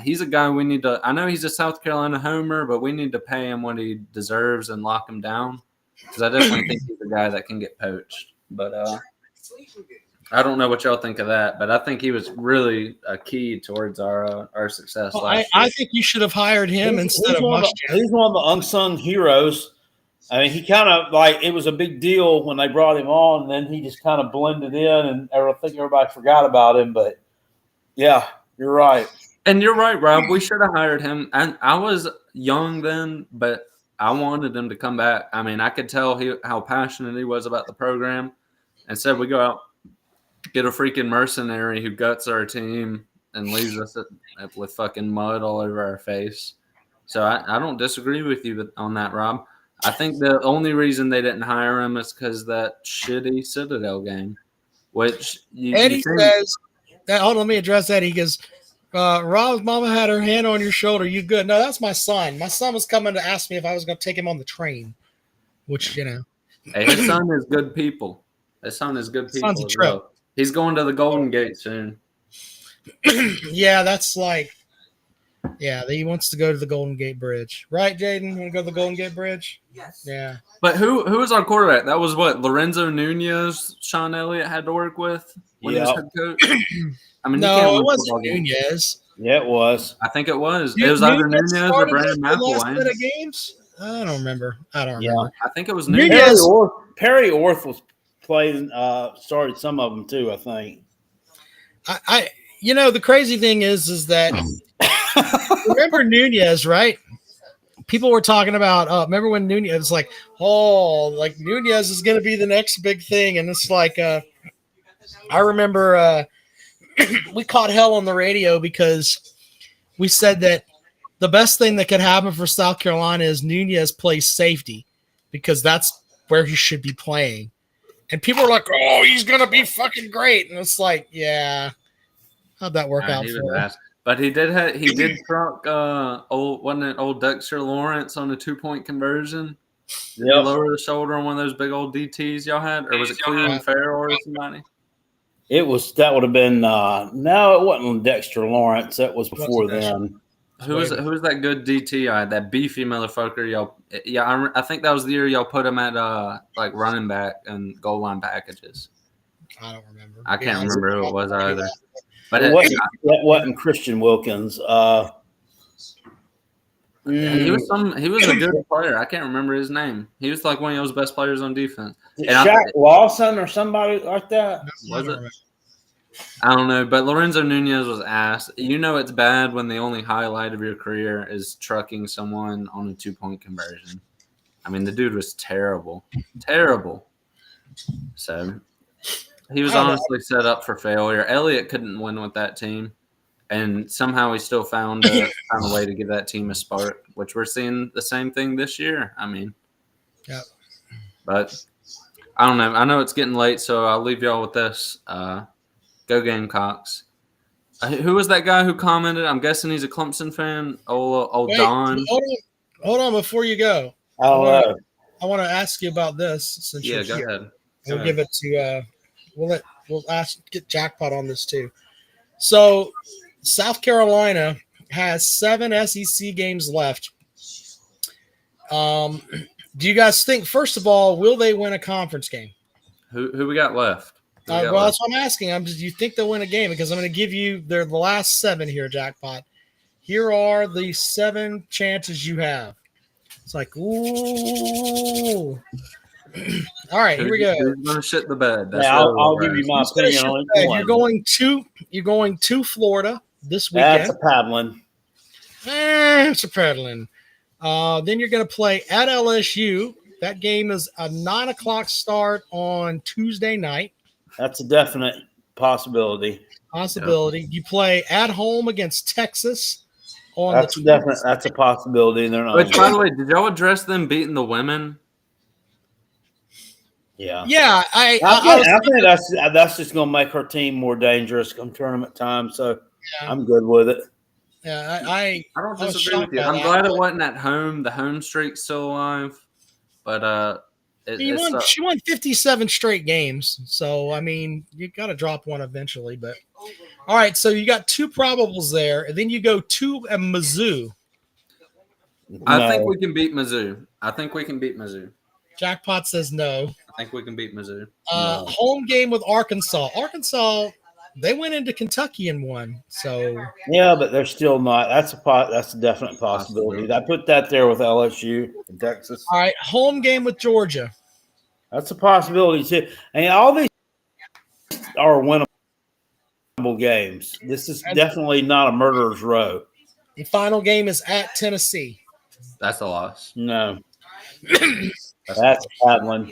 He's a guy we need to – I know he's a South Carolina homer, but we need to pay him what he deserves and lock him down because I definitely think he's a guy that can get poached. But I don't know what y'all think of that, but I think he was really a key towards our success last year. I think you should have hired him instead of Muschamp. He's one of the unsung heroes. I mean, he kind of it was a big deal when they brought him on, and then he just kind of blended in, and I think everybody forgot about him. But, yeah, you're right. And you're right, Rob. We should have hired him. And I was young then, but I wanted him to come back. I mean, I could tell how passionate he was about the program. And said we go out, get a freaking mercenary who guts our team and leaves us with fucking mud all over our face. So I don't disagree with you on that, Rob. I think the only reason they didn't hire him is because that shitty Citadel game, which Eddie says that. Hold on, let me address that. He goes, Rob's mama had her hand on your shoulder. You good? No, that's my son. My son was coming to ask me if I was going to take him on the train, which, Hey, his son is good people. His son is good people. Son's a trip. Well. He's going to the Golden Gate soon. Yeah, that's he wants to go to the Golden Gate Bridge. Right, Jaden? You want to go to the Golden Gate Bridge? Yes. Yeah. But who was our quarterback? That was what? Lorenzo Nunez, Sean Elliott had to work with when he was head coach? I mean, no, it wasn't Nunez. Yeah, it was. I think it was. It was either Nunez or Brandon McElwain. Games? I don't remember. I think it was Nunez. Perry Orth was played, started some of them too, I think. The crazy thing is that remember Nunez, right? People were talking about, remember when Nunez was like, Nunez is going to be the next big thing. And it's like, I remember we caught hell on the radio because we said that the best thing that could happen for South Carolina is Nunez plays safety because that's where he should be playing. And people are like, oh, he's going to be fucking great. And it's like, yeah, how'd that work out for him? But he did truck old Dexter Lawrence on a 2-point conversion? Yeah. Lower the shoulder on one of those big old DTs y'all had? Or was it Cleveland Farrell or somebody? That would have been no, it wasn't Dexter Lawrence. That was before then. Who was that good DT? That beefy motherfucker, y'all. Yeah, I think that was the year y'all put him at running back and goal line packages. I don't remember. I can't remember who it was either. But that wasn't Christian Wilkins. He was a good player. I can't remember his name. He was like one of those best players on defense. Shaq Lawson or somebody like that? Was it? I don't know, but Lorenzo Nunez was ass. It's bad when the only highlight of your career is trucking someone on a 2-point conversion. I mean, the dude was terrible. Terrible. So he was honestly set up for failure. Elliott couldn't win with that team, and somehow he still found a way to give that team a spark, which we're seeing the same thing this year. I mean, yeah. But I don't know. I know it's getting late, so I'll leave y'all with this. Go Gamecocks. Who was that guy who commented? I'm guessing he's a Clemson fan. Old Don. Hold on before you go. I want to ask you about this. Since go here. ahead. We'll give it to we'll get Jackpot on this too. So South Carolina has 7 SEC games left. Do you guys think, first of all, will they win a conference game? Who we got left? That's what I'm asking. Do you think they'll win a game? Because I'm going to give you the last 7 here, Jackpot. Here are the 7 chances you have. It's like, ooh. All right, here we go. Who's going to shit the bed? I'll give you my opinion on it. You're going to Florida this weekend. That's a paddling. It's a paddling. Then you're going to play at LSU That game is a 9 o'clock start on Tuesday night. That's a definite possibility. You play at home against Texas on That's the a definite. That's a possibility. They're not. Which, by the way, did y'all address them beating the women? Yeah. Yeah, I think that's just going to make our team more dangerous come tournament time. So Yeah. I'm good with it. Yeah, I don't was disagree with shocked you. by I'm that, glad it but wasn't at home. The home streak's still alive. But she won 57 straight games. So, I mean, you got to drop one eventually. But all right, so you got two probables there, and then you go to Mizzou. I think we can beat Mizzou. Jackpot says no. I think we can beat Mizzou. Home game with Arkansas. Arkansas, they went into Kentucky and won. So Yeah, but they're still not. That's a definite possibility. I put that there with LSU and Texas. all right, home game with Georgia. That's a possibility too. And all these are winnable games. This is definitely not a murderer's row. The final game is at Tennessee. That's a loss. No, that's a bad one.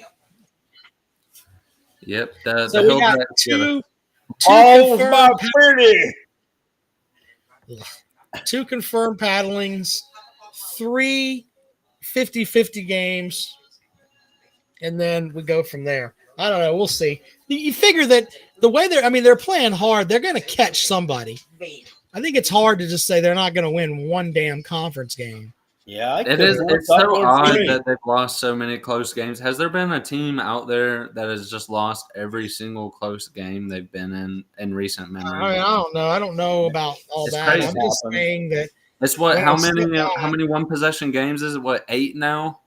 Yep. So we got two All's confirmed my pretty. two confirmed paddlings, 3 50-50 games, and then we go from there. I don't know. We'll see. You figure that the way they're playing hard, they're going to catch somebody. I think it's hard to just say they're not going to win one damn conference game. Yeah, it is. It's so odd that they've lost so many close games. Has there been a team out there that has just lost every single close game they've been in recent memory? I don't know. I don't know about all that. Crazy. I'm just saying that it's what? How many one possession games is it? What, 8 now?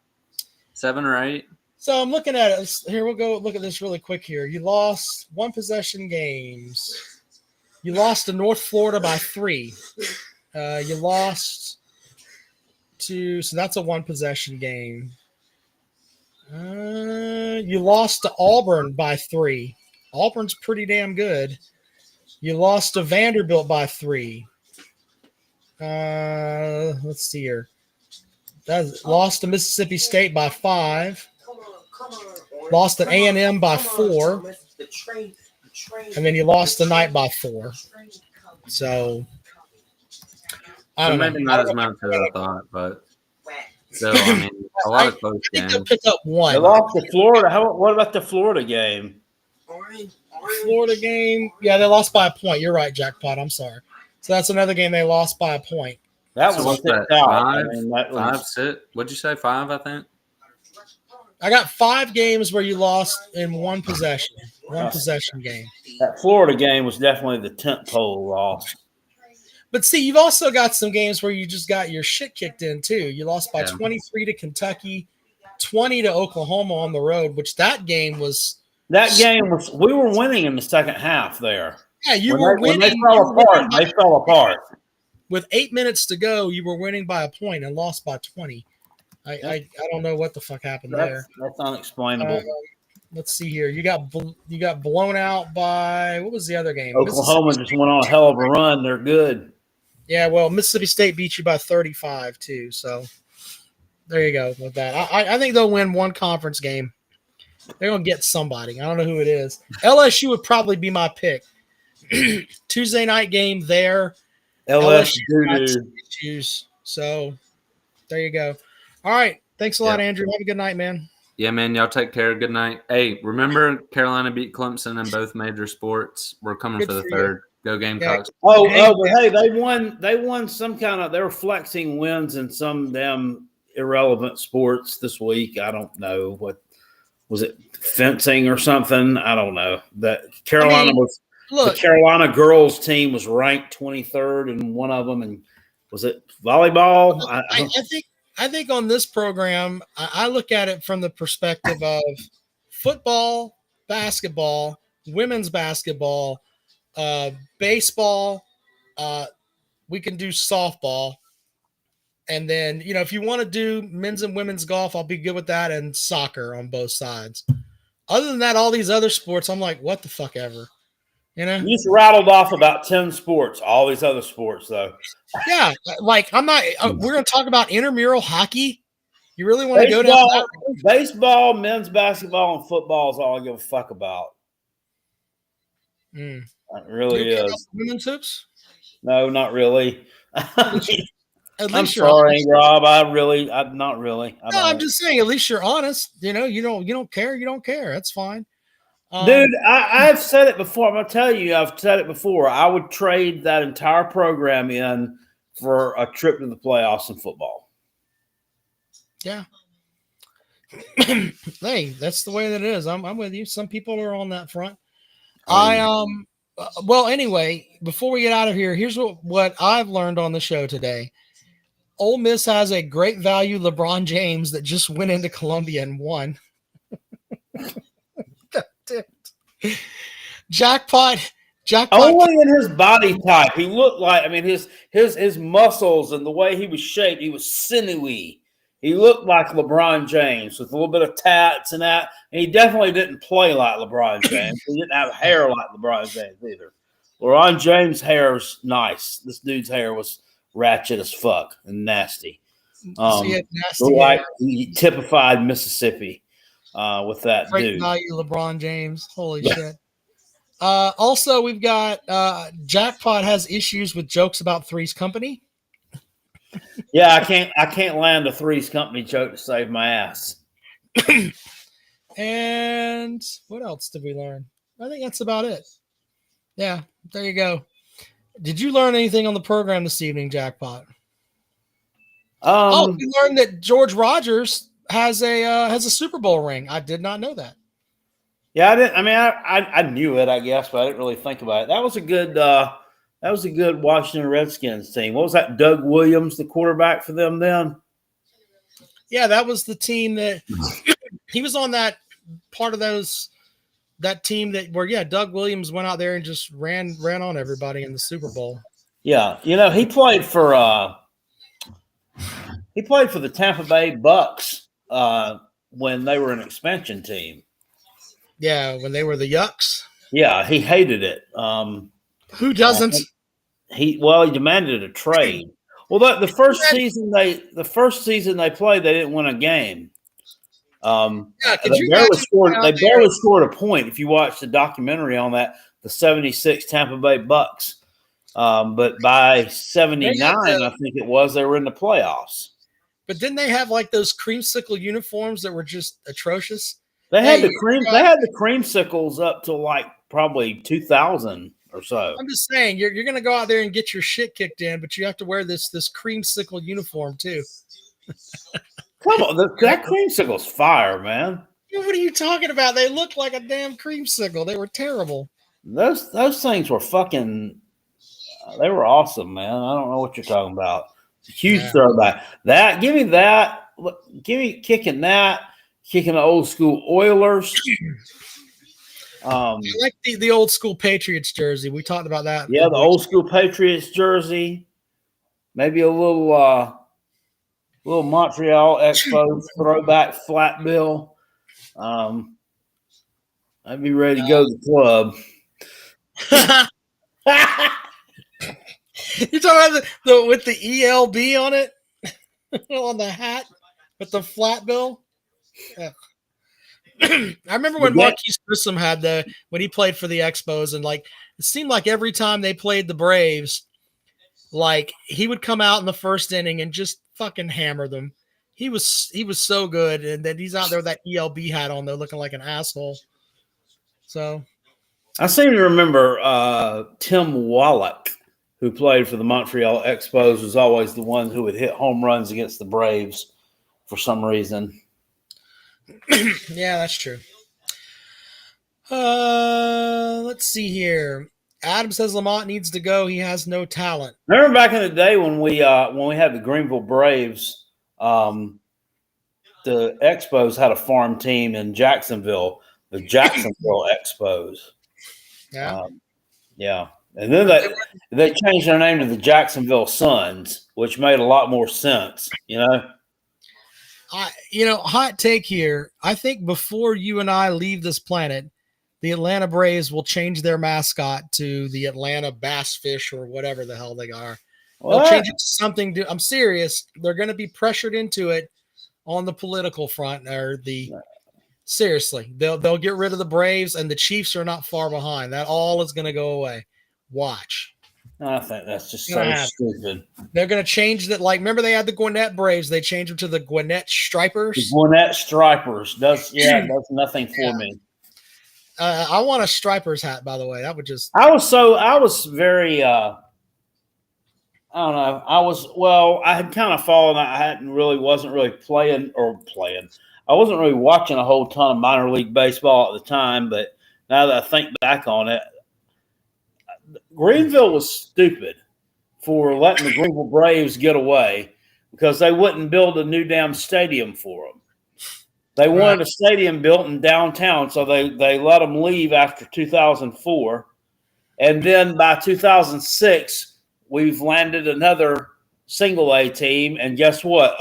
7 or 8? So I'm looking at it. Here, we'll go look at this really quick here. You lost one possession games. You lost to North Florida by 3. You lost so that's a one possession game. You lost to Auburn by 3. Auburn's pretty damn good. You lost to Vanderbilt by 3. Let's see here. That's lost to Mississippi State by 5. Lost to A&M by 4. And then you lost tonight by 4. So I don't know. Maybe not as much as I thought, but still, I mean, a lot of close I think games. they'll pick up one. They lost to Florida. What about the Florida game? Florida game. Yeah, they lost by a point. You're right, Jackpot. I'm sorry. So that's another game they lost by a point. That So was what's that? 6 out. 5, I mean, that was, 5, 6. What'd you say? 5, I think. I got 5 games where you lost in one possession. One possession game. that Florida game was definitely the tent pole loss. But see, you've also got some games where you just got your shit kicked in too. You lost by 23 to Kentucky, 20 to Oklahoma on the road, which that game was. That game was. We were winning in the second half there. Yeah, you were winning. When they fell apart. With 8 minutes to go, you were winning by a point and lost by 20. I don't know what the fuck happened there. That's unexplainable. Let's see here. You got blown out by, what was the other game? Oklahoma just went on a hell of a run. They're good. Yeah, well, Mississippi State beat you by 35 too. So there you go with that. I think they'll win one conference game. They're gonna get somebody. I don't know who it is. LSU would probably be my pick. Tuesday night game there. LSU issues. So there you go. All right. Thanks a lot, Andrew. Have a good night, man. Yeah, man. Y'all take care. Good night. Hey, remember Carolina beat Clemson in both major sports. We're coming for the third. Go Gamecocks. Oh, but hey, they won some kind of. They were flexing wins in some damn irrelevant sports this week. I don't know what was it, fencing or something. I don't know. That Carolina the Carolina girls team was ranked 23rd in one of them, and was it volleyball? I think on this program, I look at it from the perspective of football, basketball, women's basketball, baseball. We can do softball. And then, if you want to do men's and women's golf, I'll be good with that, and soccer on both sides. Other than that, all these other sports, I'm like, what the fuck ever. You just rattled off about 10 sports, all these other sports, though. Yeah, like I'm not. We're going to talk about intramural hockey. You really want to go down that road? Baseball, men's basketball, and football is all I give a fuck about. Mm. It really You care about is. women's hoops? No, not really. At I'm least you're sorry, honest. Rob. I'm not really. No, I'm just saying. At least you're honest. You don't care. You don't care. That's fine. Dude, I've said it before. I'm gonna tell you, I've said it before. I would trade that entire program in for a trip to the playoffs in football. Yeah. Hey, that's the way that it is. I'm with you. Some people are on that front. Well, anyway, before we get out of here, here's what I've learned on the show today. Ole Miss has a great value LeBron James that just went into Columbia and won. God damn it. Jackpot. Only in his body type. He looked like, I mean, his muscles and the way he was shaped, he was sinewy. He looked like LeBron James with a little bit of tats and that. And he definitely didn't play like LeBron James. He didn't have hair like LeBron James either. LeBron James' hair is nice. This dude's hair was ratchet as fuck and nasty. Like he typified Mississippi with that great dude. Value LeBron James. Holy shit. Also, we've got Jackpot has issues with jokes about Three's Company. Yeah, I can't land a Three's Company joke to save my ass. And what else did we learn? I think that's about it. Yeah, there you go. Did you learn anything on the program this evening, Jackpot? We learned that George Rogers has a Super Bowl ring. I did not know that. Yeah, I didn't. I mean, I knew it, I guess, but I didn't really think about it. That was a good Washington Redskins team. What was that? Doug Williams, the quarterback for them then? Yeah, that was the team that he was on. That part of that team where Doug Williams went out there and just ran on everybody in the Super Bowl. Yeah, he played for the Tampa Bay Bucks when they were an expansion team. Yeah, when they were the Yucks. Yeah, he hated it. Who doesn't? He demanded a trade. Well, the first season they played, they didn't win a game. They barely scored a point. If you watch the documentary on that, the '76 Tampa Bay Bucks, but by '79, I think it was, they were in the playoffs. But didn't they have like those creamsicle uniforms that were just atrocious? They had the creamsicles up to like probably 2000 or so. I'm just saying, you're going to go out there and get your shit kicked in, but you have to wear this creamsicle uniform too. Come on, that creamsicle's fire, man. What are you talking about? They look like a damn creamsicle. They were terrible. Those things were fucking. They were awesome, man. I don't know what you're talking about. Huge throwback. Give me that. Give me kicking that. Kicking the old school Oilers. I like the old school Patriots jersey. We talked about that. Yeah, the old school Patriots jersey. Maybe a little Montreal Expos throwback flat bill. I'd be ready to go to the club. You're talking about with the ELB on it on the hat with the flat bill. Yeah. I remember when Marquise Grissom had when he played for the Expos, and like it seemed like every time they played the Braves, like he would come out in the first inning and just fucking hammer them. He was so good, and then he's out there with that ELB hat on, though, looking like an asshole. So I seem to remember Tim Wallach, who played for the Montreal Expos, was always the one who would hit home runs against the Braves for some reason. Yeah, that's true. Let's see here. Adam says Lamont needs to go. He has no talent. Remember back in the day when we had the Greenville Braves, the Expos had a farm team in Jacksonville, the Jacksonville Expos. Yeah. Yeah. And then they changed their name to the Jacksonville Suns, which made a lot more sense, Hot take here. I think before you and I leave this planet, the Atlanta Braves will change their mascot to the Atlanta Bassfish or whatever the hell they are. They'll change it to something. I'm serious. They're going to be pressured into it on the political front are the seriously. They'll get rid of the Braves, and the Chiefs are not far behind. That all is going to go away. Watch. I think that's just Gonna so happen. stupid. They're going to change that. Like, remember they had the Gwinnett Braves. They changed them to the Gwinnett Stripers. The Gwinnett Stripers does nothing for me. I want a Stripers hat, by the way. That would just. I was very. I don't know. I had kind of fallen. Wasn't really playing. I wasn't really watching a whole ton of minor league baseball at the time, but now that I think back on it, Greenville was stupid for letting the Greenville Braves get away because they wouldn't build a new damn stadium for them. They wanted a stadium built in downtown, so they let them leave after 2004. And then by 2006, we've landed another single A team, and guess what?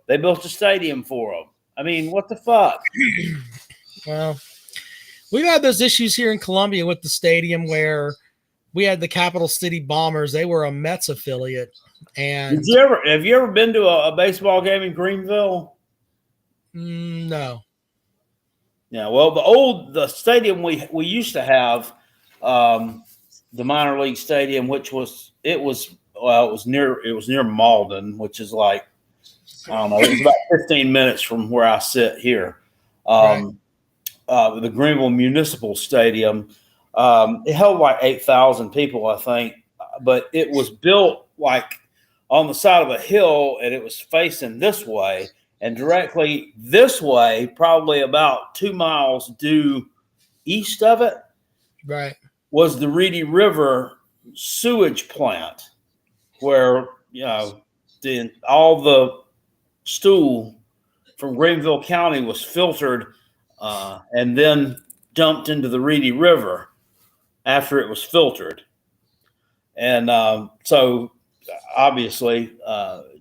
They built a stadium for them. I mean, what the fuck? Well, we've had those issues here in Columbia with the stadium where we had the Capital City Bombers. They were a Mets affiliate. And have you ever been to a baseball game in Greenville? No. Yeah, well, the stadium we used to have, the minor league stadium, which was near Malden, which is like, I don't know, it was about 15 minutes from where I sit here. The Greenville Municipal Stadium, it held like 8,000 people, I think, but it was built like on the side of a hill, and it was facing this way, and directly this way, probably about 2 miles due east of it, was the Reedy River sewage plant, where all the stool from Greenville County was filtered and then dumped into the Reedy River after it was filtered. And so obviously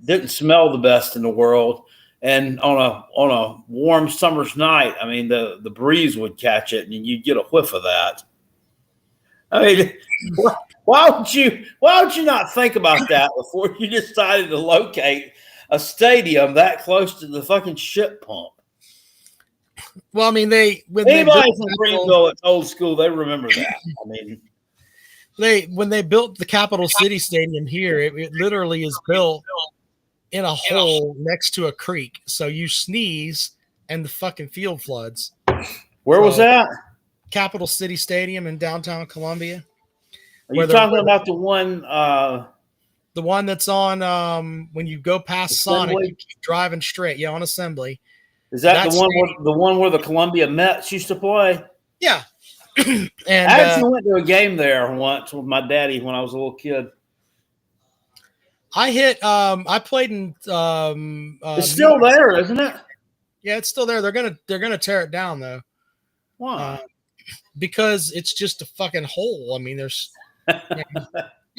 didn't smell the best in the world. And on a warm summer's night, I mean, the breeze would catch it and you'd get a whiff of that. I mean, why would you not think about that before you decided to locate a stadium that close to the fucking ship pump? Well, I mean, anybody from Greenville that's old school, they remember that. I mean, when they built the Capital City Stadium here, it literally is built in a hole next to a creek. So you sneeze and the fucking field floods. Where was that? Capital City Stadium in downtown Columbia. Are you talking about the one? The one that's on when you go past Assembly? Sonic, you keep driving straight. Yeah, on Assembly. Is that the one where the Columbia Mets used to play? Yeah. And I actually went to a game there once with my daddy when I was a little kid. I played in it's still there, isn't it? Yeah, it's still there. They're gonna tear it down though. Why? Because it's just a fucking hole. I mean, there's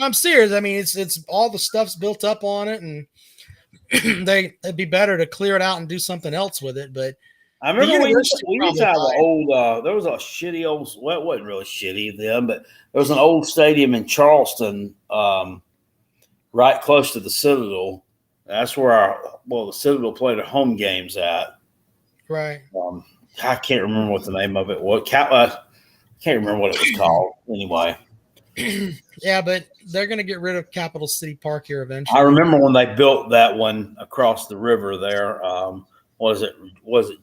I'm serious. I mean, it's all the stuff's built up on it, and it'd be better to clear it out and do something else with it. But I remember we used to have an old. There was a shitty old. Well, it wasn't really shitty then, but there was an old stadium in Charleston, right close to the Citadel. That's where the Citadel played their home games at. Right. I can't remember what the name of it was. I can't remember what it was called. Anyway. Yeah, but they're going to get rid of Capital City Park here eventually. I remember when they built that one across the river there. Was it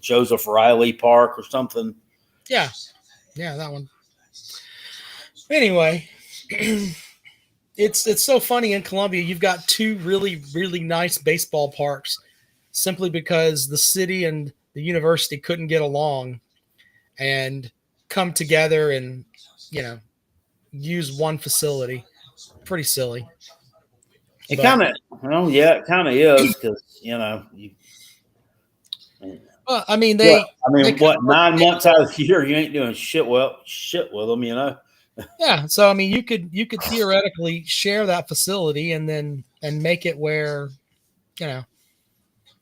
Joseph Riley Park or something? Yeah, that one. Anyway, it's so funny in Columbia. You've got two really, really nice baseball parks simply because the city and the university couldn't get along and come together and, use one facility. Pretty silly. It kind of is because, Well, I mean, what 9 months out of the year you ain't doing shit with them, Yeah, so I mean, you could theoretically share that facility and make it where, but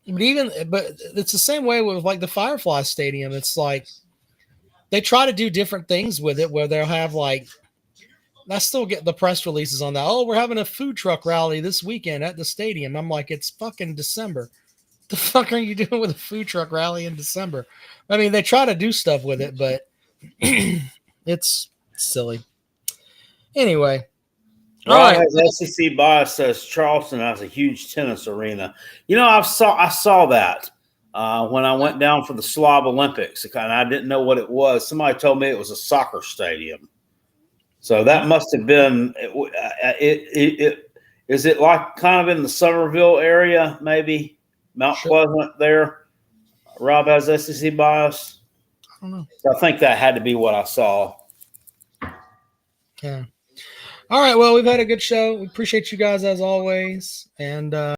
it's the same way with like the Firefly Stadium. It's like they try to do different things with it where they'll have like, I still get the press releases on that. Oh, we're having a food truck rally this weekend at the stadium. I'm like, it's fucking December. The fuck are you doing with a food truck rally in December? I mean, they try to do stuff with it, but it's silly. Anyway. All Rob right. has SEC bias. Says Charleston has a huge tennis arena. You know, I saw that when I went down for the Slob Olympics, and I didn't know what it was. Somebody told me it was a soccer stadium. So that must have been is it like kind of in the Somerville area, maybe Mount Pleasant there? Rob has SEC bias. I don't know. I think that had to be what I saw. Yeah. All right. Well, we've had a good show. We appreciate you guys as always. And